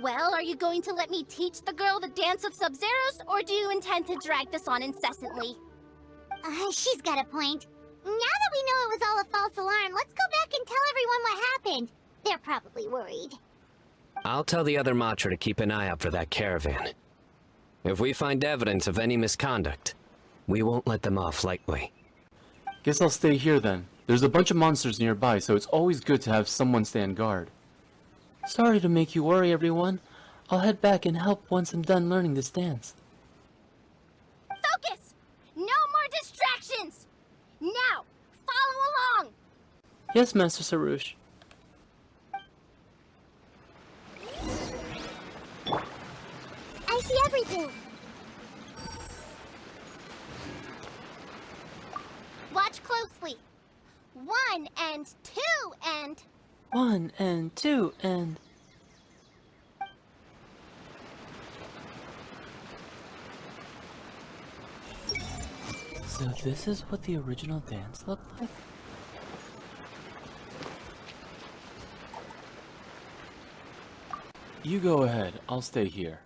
Well, are you going to let me teach the girl the dance of Sub-Zeros, or do you intend to drag this on incessantly? She's got a point. Now that we know it was all a false alarm, let's go back and tell everyone what happened. They're probably worried. I'll tell the other Matra to keep an eye out for that caravan. If we find evidence of any misconduct, we won't let them off lightly. Guess I'll stay here then. There's a bunch of monsters nearby, so it's always good to have someone stand guard. Sorry to make you worry, everyone. I'll head back and help once I'm done learning this dance. Focus! No more distractions! Now, follow along! Yes, Master Sarush. I see everything. Watch closely. 1 and 2 and... 1 and 2 and... So this is what the original dance looked like? You go ahead, I'll stay here.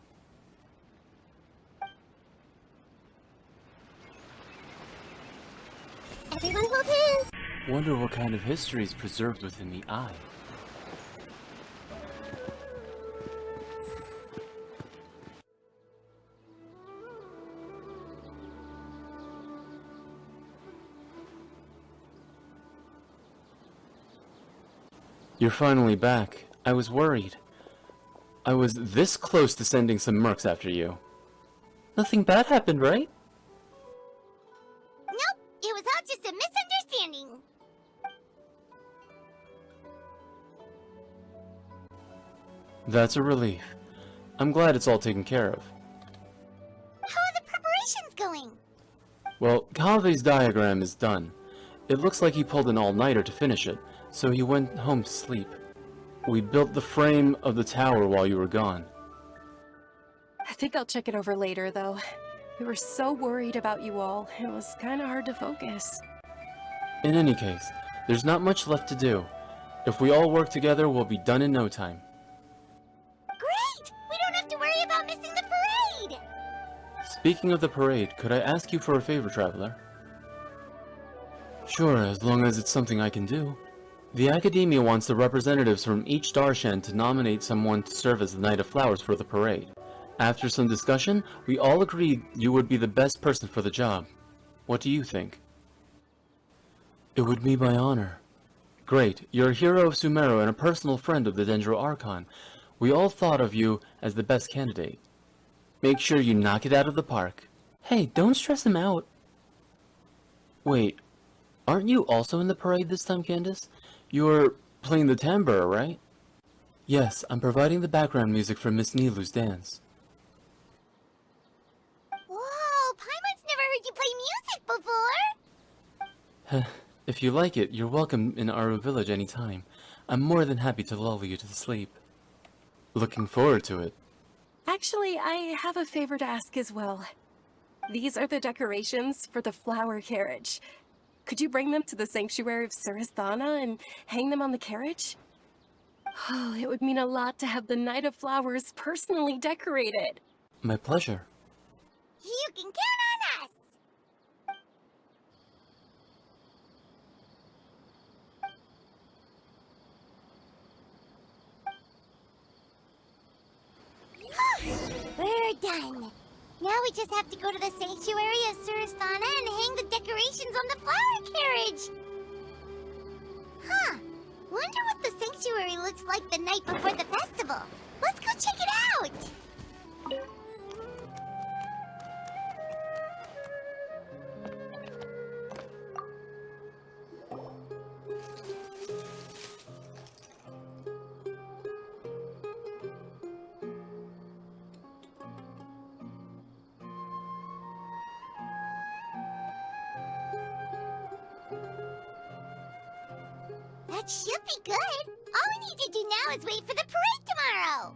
Everyone hold hands. Wonder what kind of history is preserved within the eye. You're finally back. I was worried. I was this close to sending some mercs after you. Nothing bad happened, right? Nope, it was all just a misunderstanding. That's a relief. I'm glad it's all taken care of. How are the preparations going? Well, Kave's diagram is done. It looks like he pulled an all-nighter to finish it, so he went home to sleep. We built the frame of the tower while you were gone. I think I'll check it over later, though. We were so worried about you all, it was kinda hard to focus. In any case, there's not much left to do. If we all work together, we'll be done in no time. Great! We don't have to worry about missing the parade! Speaking of the parade, could I ask you for a favor, Traveler? Sure, as long as it's something I can do. The Academia wants the representatives from each Darshan to nominate someone to serve as the Knight of Flowers for the parade. After some discussion, we all agreed you would be the best person for the job. What do you think? It would be my honor. Great, you're a hero of Sumeru and a personal friend of the Dendro Archon. We all thought of you as the best candidate. Make sure you knock it out of the park. Hey, don't stress him out. Wait, aren't you also in the parade this time, Candice? You're playing the tambour, right? Yes, I'm providing the background music for Miss Nilu's dance. Whoa, Paimon's never heard you play music before! If you like it, you're welcome in Aru Village anytime. I'm more than happy to lull you to sleep. Looking forward to it. Actually, I have a favor to ask as well. These are the decorations for the flower carriage. Could you bring them to the sanctuary of Surasthana and hang them on the carriage? Oh, it would mean a lot to have the Night of Flowers personally decorated. My pleasure. You can count on us! We're done. Now we just have to go to the sanctuary of Surasthana and hang the decorations on the flower carriage. Huh. Wonder what the sanctuary looks like the night before the festival. Let's go check it out! That should be good. All we need to do now is wait for the parade tomorrow.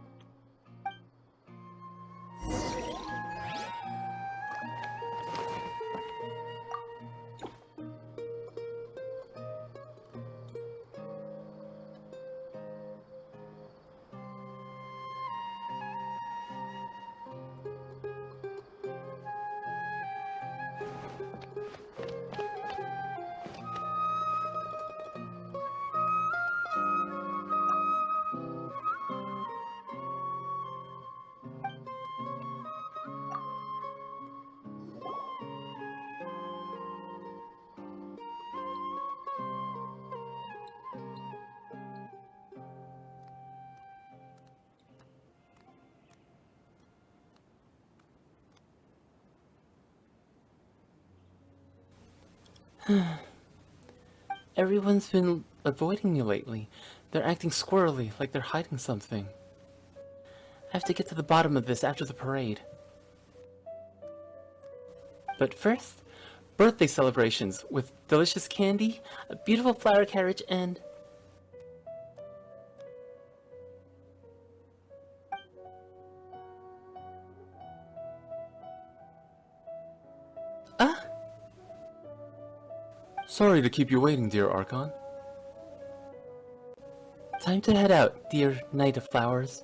Everyone's been avoiding me lately. They're acting squirrely, like they're hiding something. I have to get to the bottom of this after the parade. But first, birthday celebrations with delicious candy, a beautiful flower carriage, and... Ah! Sorry to keep you waiting, dear Archon. Time to head out, dear Knight of Flowers.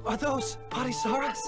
Are those Parisaras?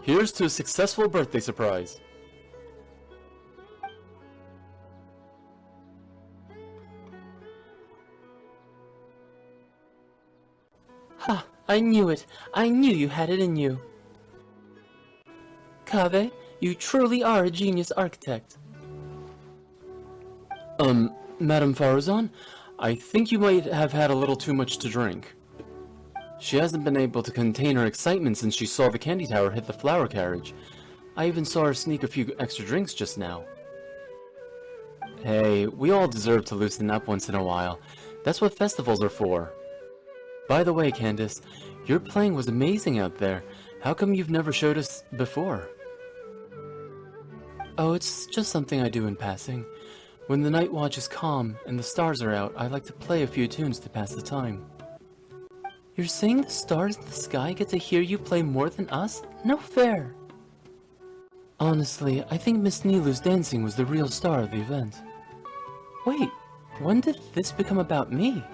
Here's to a successful birthday surprise. Ha! I knew it. I knew you had it in you. Kaveh, you truly are a genius architect. Madame Farazan, I think you might have had a little too much to drink. She hasn't been able to contain her excitement since she saw the candy tower hit the flower carriage. I even saw her sneak a few extra drinks just now. Hey, we all deserve to loosen up once in a while. That's what festivals are for. By the way, Candice, your playing was amazing out there. How come you've never showed us before? Oh, it's just something I do in passing. When the night watch is calm and the stars are out, I like to play a few tunes to pass the time. You're saying the stars in the sky get to hear you play more than us? No fair! Honestly, I think Miss Nilou's dancing was the real star of the event. Wait, when did this become about me?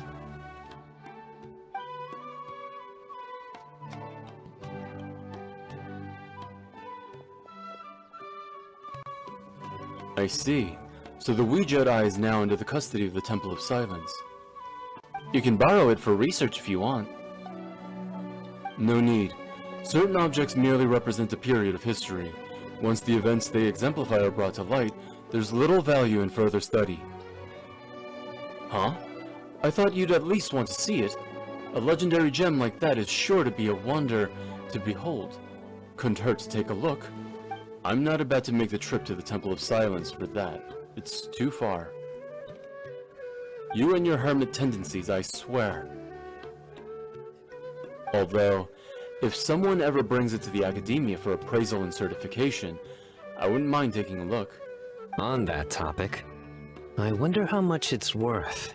I see. So the Ouija Eye is now under the custody of the Temple of Silence. You can borrow it for research if you want. No need. Certain objects merely represent a period of history. Once the events they exemplify are brought to light, there's little value in further study. Huh? I thought you'd at least want to see it. A legendary gem like that is sure to be a wonder to behold. Couldn't hurt to take a look. I'm not about to make the trip to the Temple of Silence for that. It's too far. You and your hermit tendencies, I swear. Although, if someone ever brings it to the academia for appraisal and certification, I wouldn't mind taking a look. On that topic, I wonder how much it's worth.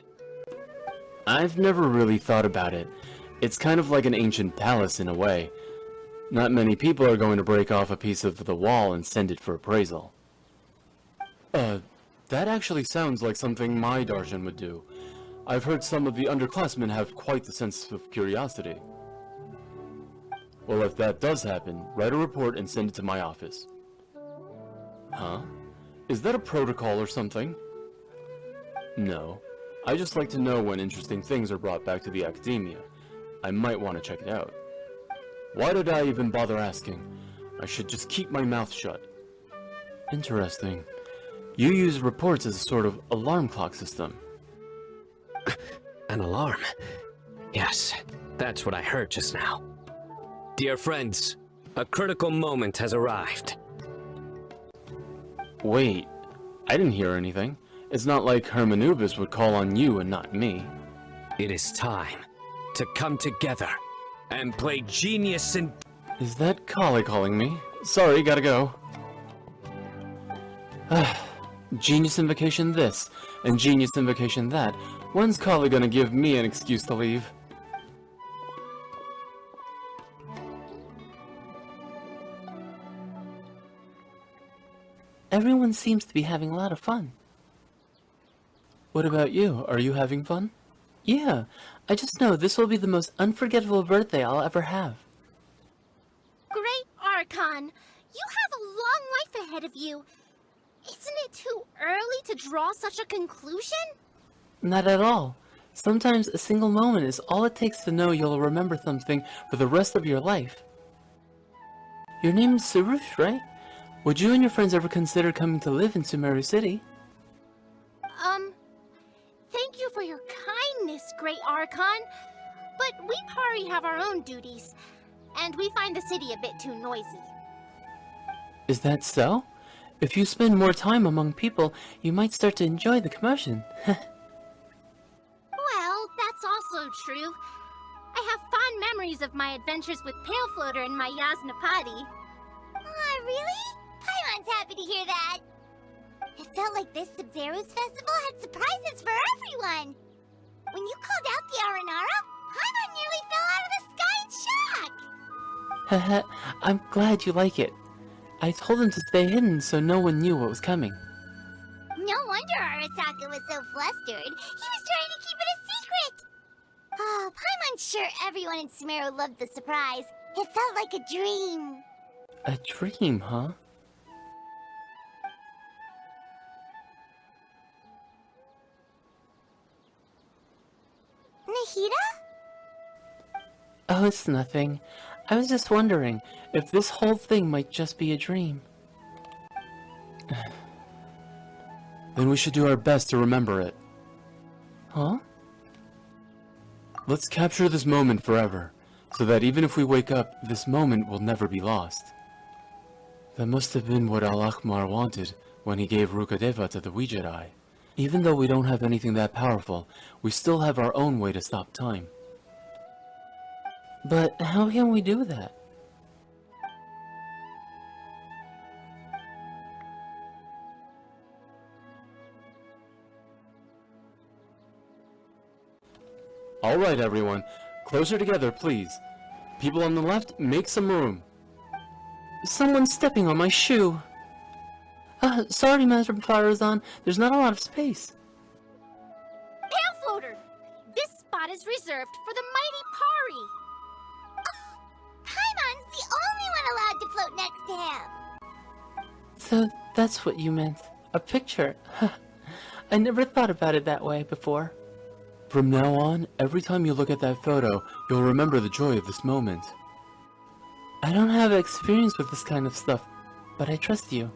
I've never really thought about it. It's kind of like an ancient palace in a way. Not many people are going to break off a piece of the wall and send it for appraisal. That actually sounds like something my Darshan would do. I've heard some of the underclassmen have quite the sense of curiosity. Well, if that does happen, write a report and send it to my office. Huh? Is that a protocol or something? No. I just like to know when interesting things are brought back to the academia. I might want to check it out. Why did I even bother asking? I should just keep my mouth shut. Interesting. You use reports as a sort of alarm clock system. An alarm? Yes, that's what I heard just now. Dear friends, a critical moment has arrived. Wait, I didn't hear anything. It's not like Hermanubis would call on you and not me. It is time to come together and play genius and... Is that Kali calling me? Sorry, gotta go. Genius invocation this, and genius invocation that. When's Kali gonna give me an excuse to leave? Everyone seems to be having a lot of fun. What about you? Are you having fun? Yeah, I just know this will be the most unforgettable birthday I'll ever have. Great Archon, you have a long life ahead of you. Isn't it too early to draw such a conclusion? Not at all. Sometimes a single moment is all it takes to know you'll remember something for the rest of your life. Your name is Sarush, right? Would you and your friends ever consider coming to live in Sumeru City? Thank you for your kindness, Great Archon. But we Pari have our own duties, and we find the city a bit too noisy. Is that so? If you spend more time among people, you might start to enjoy the commotion. Well, that's also true. I have fond memories of my adventures with Pale Floater and my Yasnapati. Aw, really? Paimon's happy to hear that. It felt like this Sub-Zero's festival had surprises for everyone. When you called out the Aranara, Paimon nearly fell out of the sky in shock. Haha, I'm glad you like it. I told him to stay hidden so no one knew what was coming. No wonder Arasaka was so flustered. He was trying to keep it a secret. Oh, Paimon's sure everyone in Sumeru loved the surprise. It felt like a dream. A dream, huh? Nahida? Oh, it's nothing. I was just wondering if this whole thing might just be a dream. Then we should do our best to remember it. Huh? Let's capture this moment forever, so that even if we wake up, this moment will never be lost. That must have been what Al-Akhmar wanted when he gave Rukadeva to the Wijai. Even though we don't have anything that powerful, we still have our own way to stop time. But how can we do that? Alright everyone, closer together please. People on the left, make some room. Someone's stepping on my shoe. Sorry, Master Farazan. There's not a lot of space. Hail Floater! This spot is reserved for the mighty Pari! Paimon's the only one allowed to float next to him! So that's what you meant. A picture. I never thought about it that way before. From now on, every time you look at that photo, you'll remember the joy of this moment. I don't have experience with this kind of stuff, but I trust you.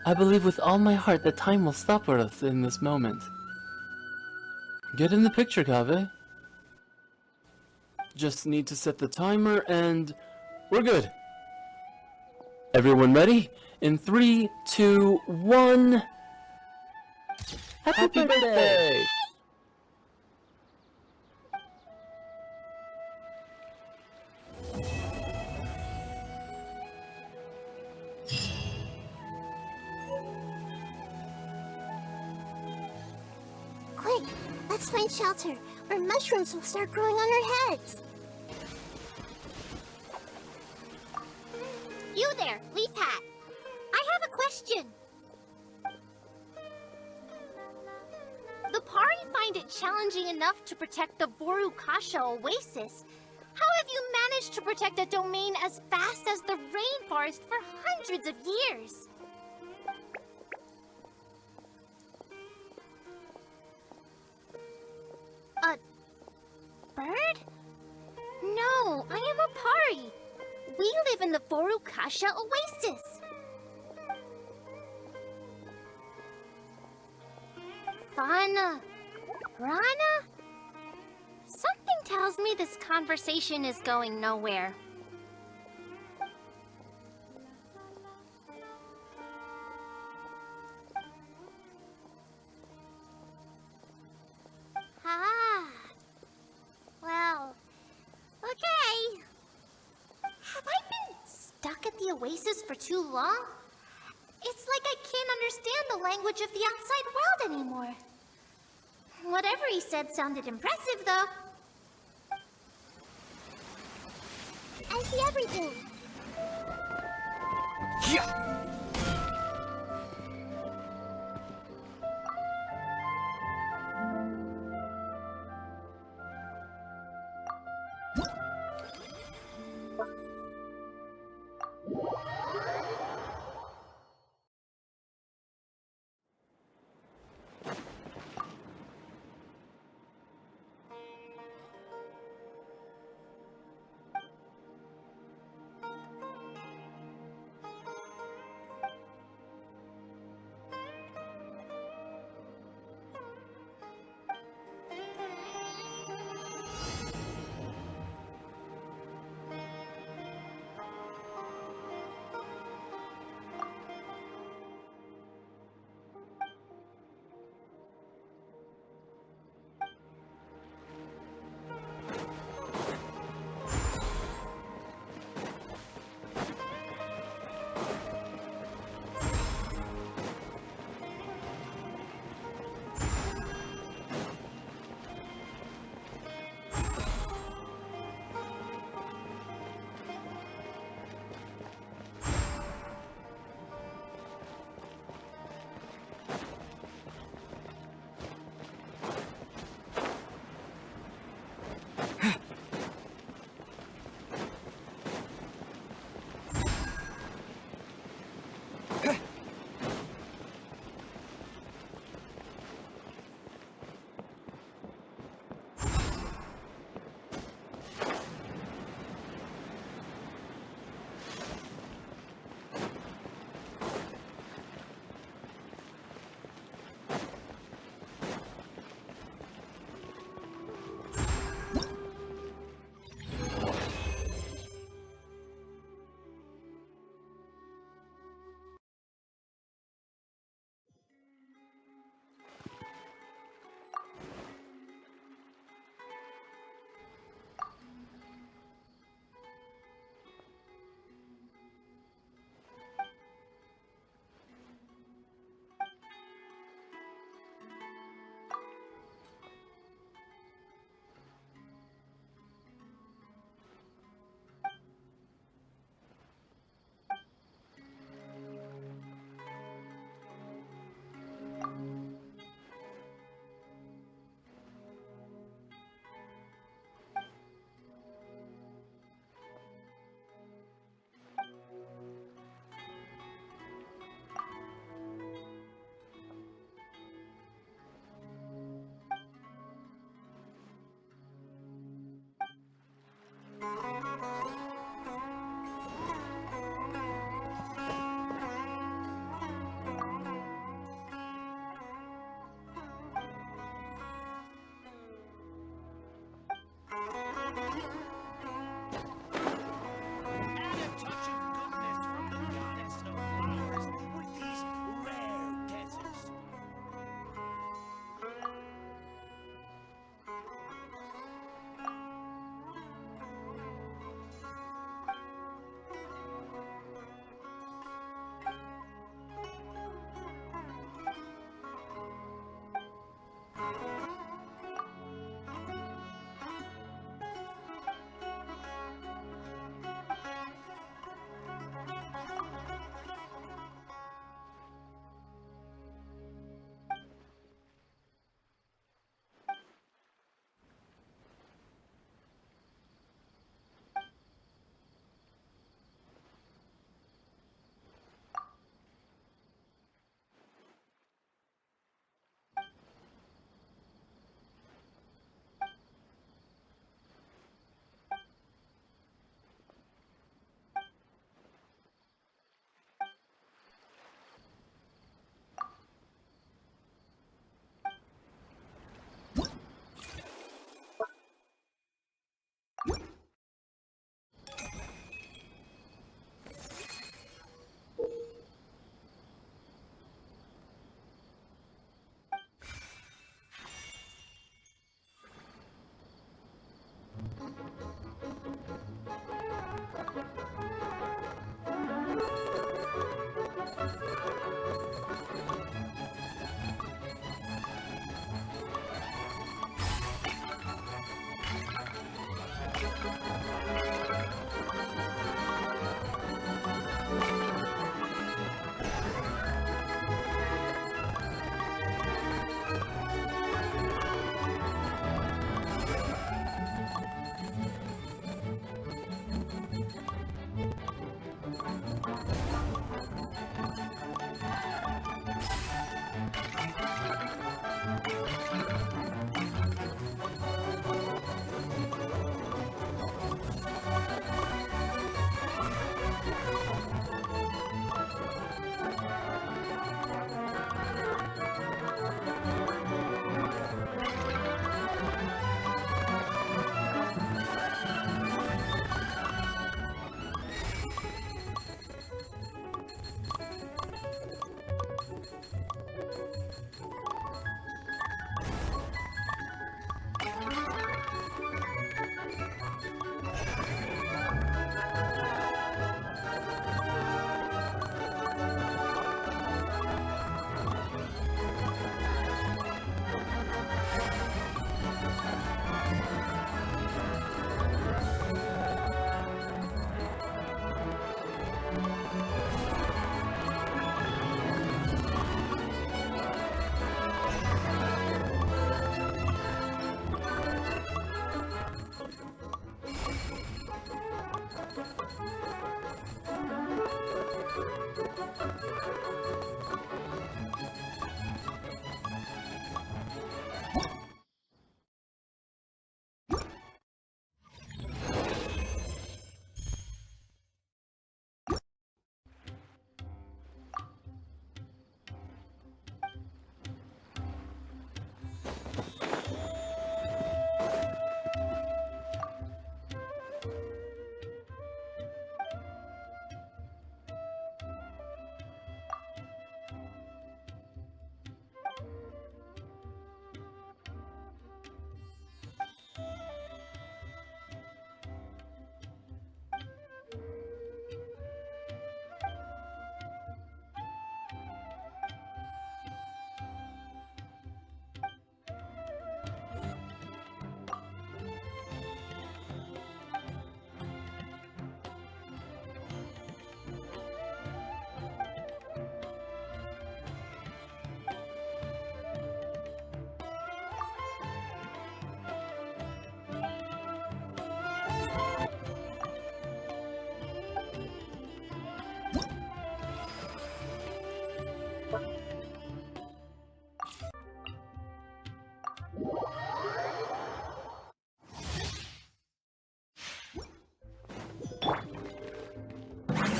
I believe with all my heart that time will stop with us in this moment. Get in the picture, Kaveh. Just need to set the timer and we're good. Everyone ready? In 3, 2, 1. Happy birthday! Quick, let's find shelter, or mushrooms will start growing on our heads. You there, Leaf Hat. I have a question. The Pari find it challenging enough to protect the Vorukasha Oasis. How have you managed to protect a domain as vast as the rainforest for hundreds of years? A bird? No, I am a Pari. We live in the Vorukasha Oasis. Fana? Rana? Something tells me this conversation is going nowhere. Ah. Well, okay. Have I been stuck at the Oasis for too long? It's like I can't understand the language of the outside world anymore. Whatever he said sounded impressive, though. I see everything. Yeah.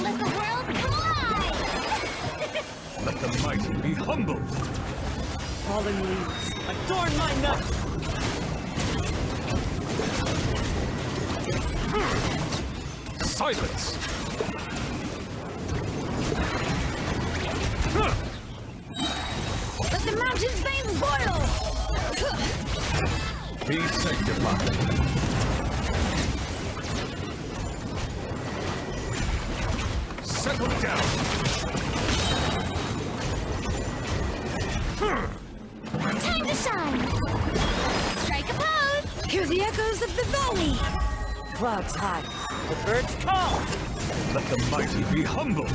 Let the world collide! Let the mighty be humbled! Fallen leaves, adorn my knife! Silence! Let the mountain's veins boil! Be sanctified! Settle down! Time to shine! Strike a pose! Hear the echoes of the valley! Clouds high, the birds call! Let the mighty be humbled!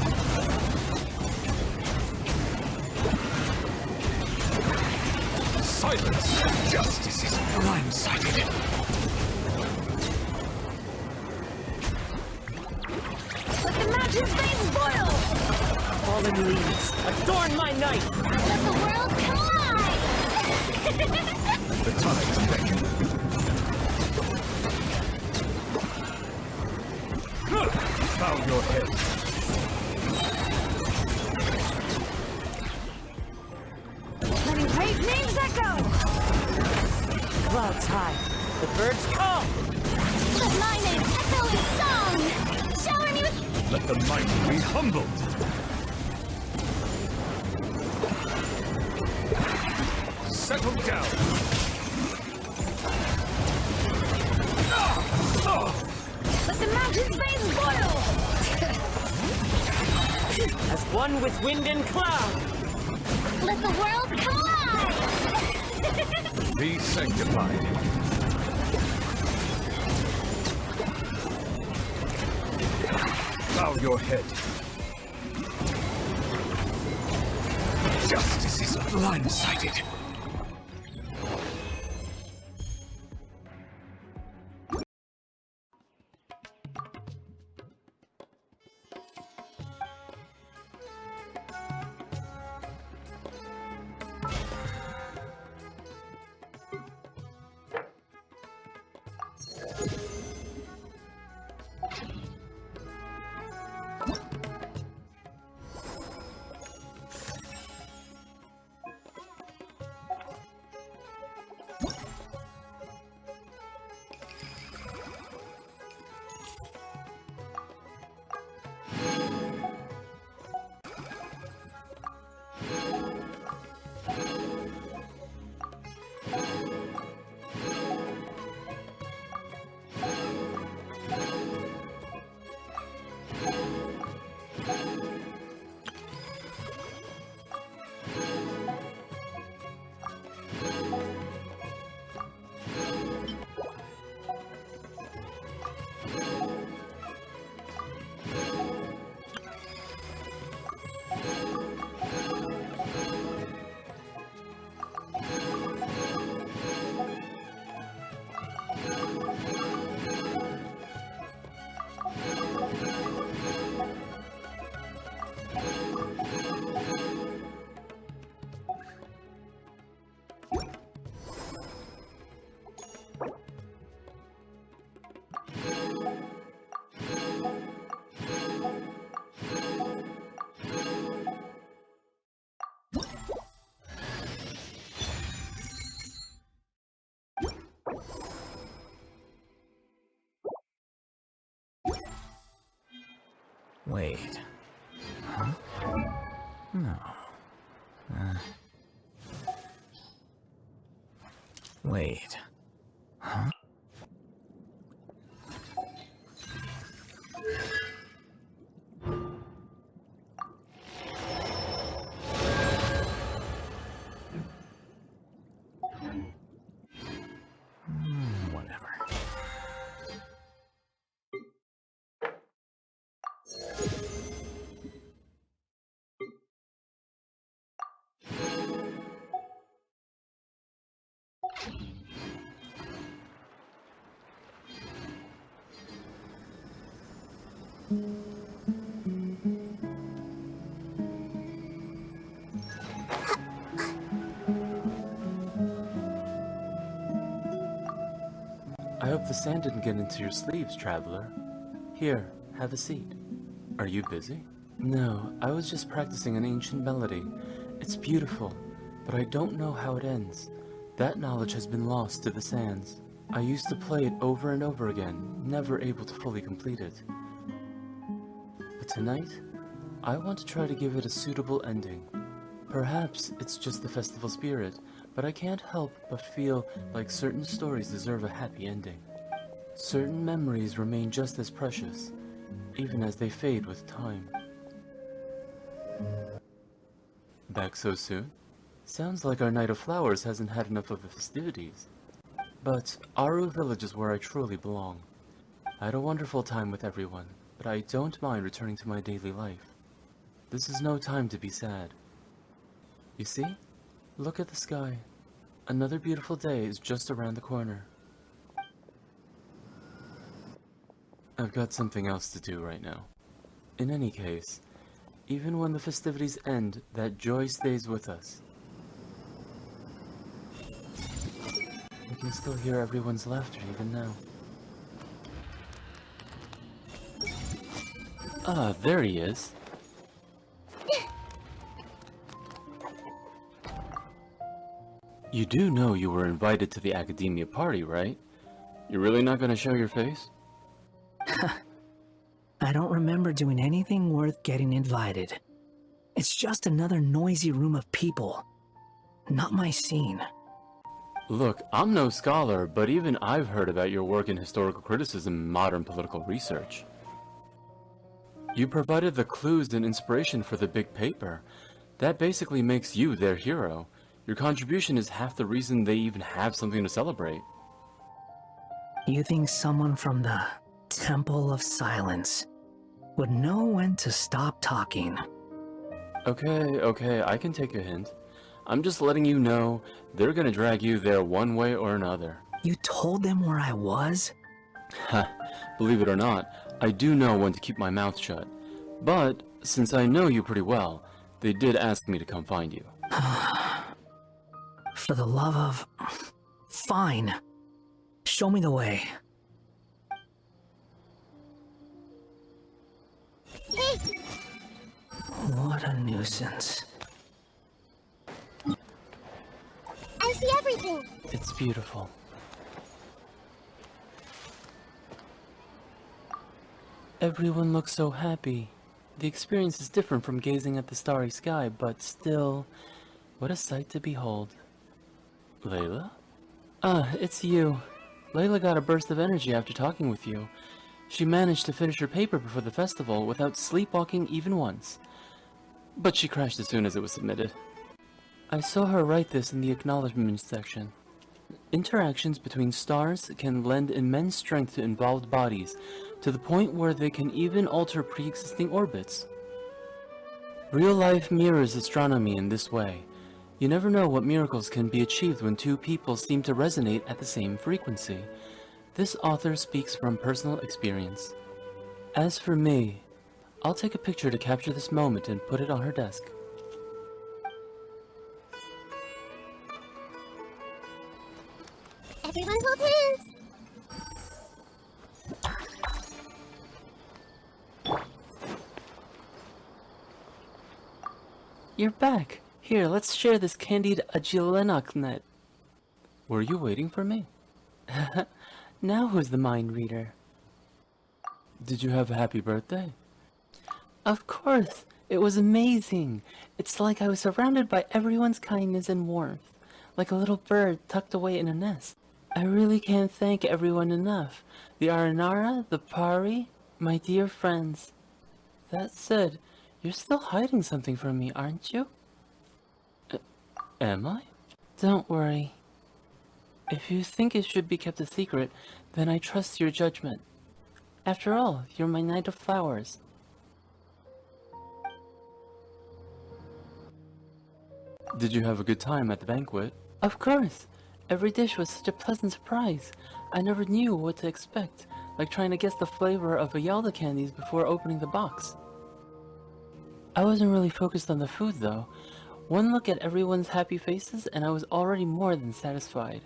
Silence! Justice is blindsided! Let the mountain's veins boil! Fallen leaves, adorn my knife! Let the world collide! The tides beckon. Bow your head. Letting great names echo! Clouds high, the birds call! Let my name echo in song! Shower me with... Let the mighty be humbled! Settle down! Let the mountain's veins boil! As one with wind and cloud! Let the world collide! Be sanctified! Bow your head! Justice is blindsided! Wait. Huh? No. Wait. Huh? Whatever. I hope the sand didn't get into your sleeves, traveler. Here, have a seat. Are you busy? No, I was just practicing an ancient melody. It's beautiful, but I don't know how it ends. That knowledge has been lost to the sands. I used to play it over and over again, never able to fully complete it. But tonight, I want to try to give it a suitable ending. Perhaps it's just the festival spirit, but I can't help but feel like certain stories deserve a happy ending. Certain memories remain just as precious, even as they fade with time. Back so soon? Sounds like our Night of Flowers hasn't had enough of the festivities. But Aru Village is where I truly belong. I had a wonderful time with everyone, but I don't mind returning to my daily life. This is no time to be sad. You see? Look at the sky. Another beautiful day is just around the corner. I've got something else to do right now. In any case, even when the festivities end, that joy stays with us. We can still hear everyone's laughter even now. Ah, there he is. You do know you were invited to the academia party, right? You're really not gonna show your face? I don't remember doing anything worth getting invited. It's just another noisy room of people. Not my scene. Look, I'm no scholar, but even I've heard about your work in historical criticism and modern political research. You provided the clues and inspiration for the big paper. That basically makes you their hero. Your contribution is half the reason they even have something to celebrate. You think someone from the Temple of Silence would know when to stop talking? Okay, I can take a hint. I'm just letting you know they're gonna drag you there one way or another. You told them where I was? Ha, believe it or not, I do know when to keep my mouth shut. But, since I know you pretty well, they did ask me to come find you. For the love of... Fine. Show me the way. Hey! What a nuisance. I see everything! It's beautiful. Everyone looks so happy. The experience is different from gazing at the starry sky, but still, what a sight to behold. Layla? Ah, it's you. Layla got a burst of energy after talking with you. She managed to finish her paper before the festival without sleepwalking even once. But she crashed as soon as it was submitted. I saw her write this in the acknowledgement section. Interactions between stars can lend immense strength to involved bodies, to the point where they can even alter pre-existing orbits. Real life mirrors astronomy in this way. You never know what miracles can be achieved when two people seem to resonate at the same frequency. This author speaks from personal experience. As for me, I'll take a picture to capture this moment and put it on her desk. Everyone hold hands! You're back! Here, let's share this candied Agilenoknet. Were you waiting for me? Now who's the mind reader? Did you have a happy birthday? Of course! It was amazing! It's like I was surrounded by everyone's kindness and warmth, like a little bird tucked away in a nest. I really can't thank everyone enough. The Aranara, the Pari, my dear friends. That said, you're still hiding something from me, aren't you? Am I? Don't worry. If you think it should be kept a secret, then I trust your judgment. After all, you're my Knight of Flowers. Did you have a good time at the banquet? Of course! Every dish was such a pleasant surprise. I never knew what to expect, like trying to guess the flavor of Ayalda candies before opening the box. I wasn't really focused on the food though. One look at everyone's happy faces and I was already more than satisfied.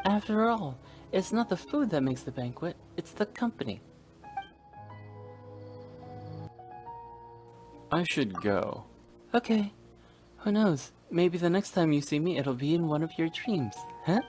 After all, it's not the food that makes the banquet, it's the company. I should go. Okay. Who knows? Maybe the next time you see me it'll be in one of your dreams, huh?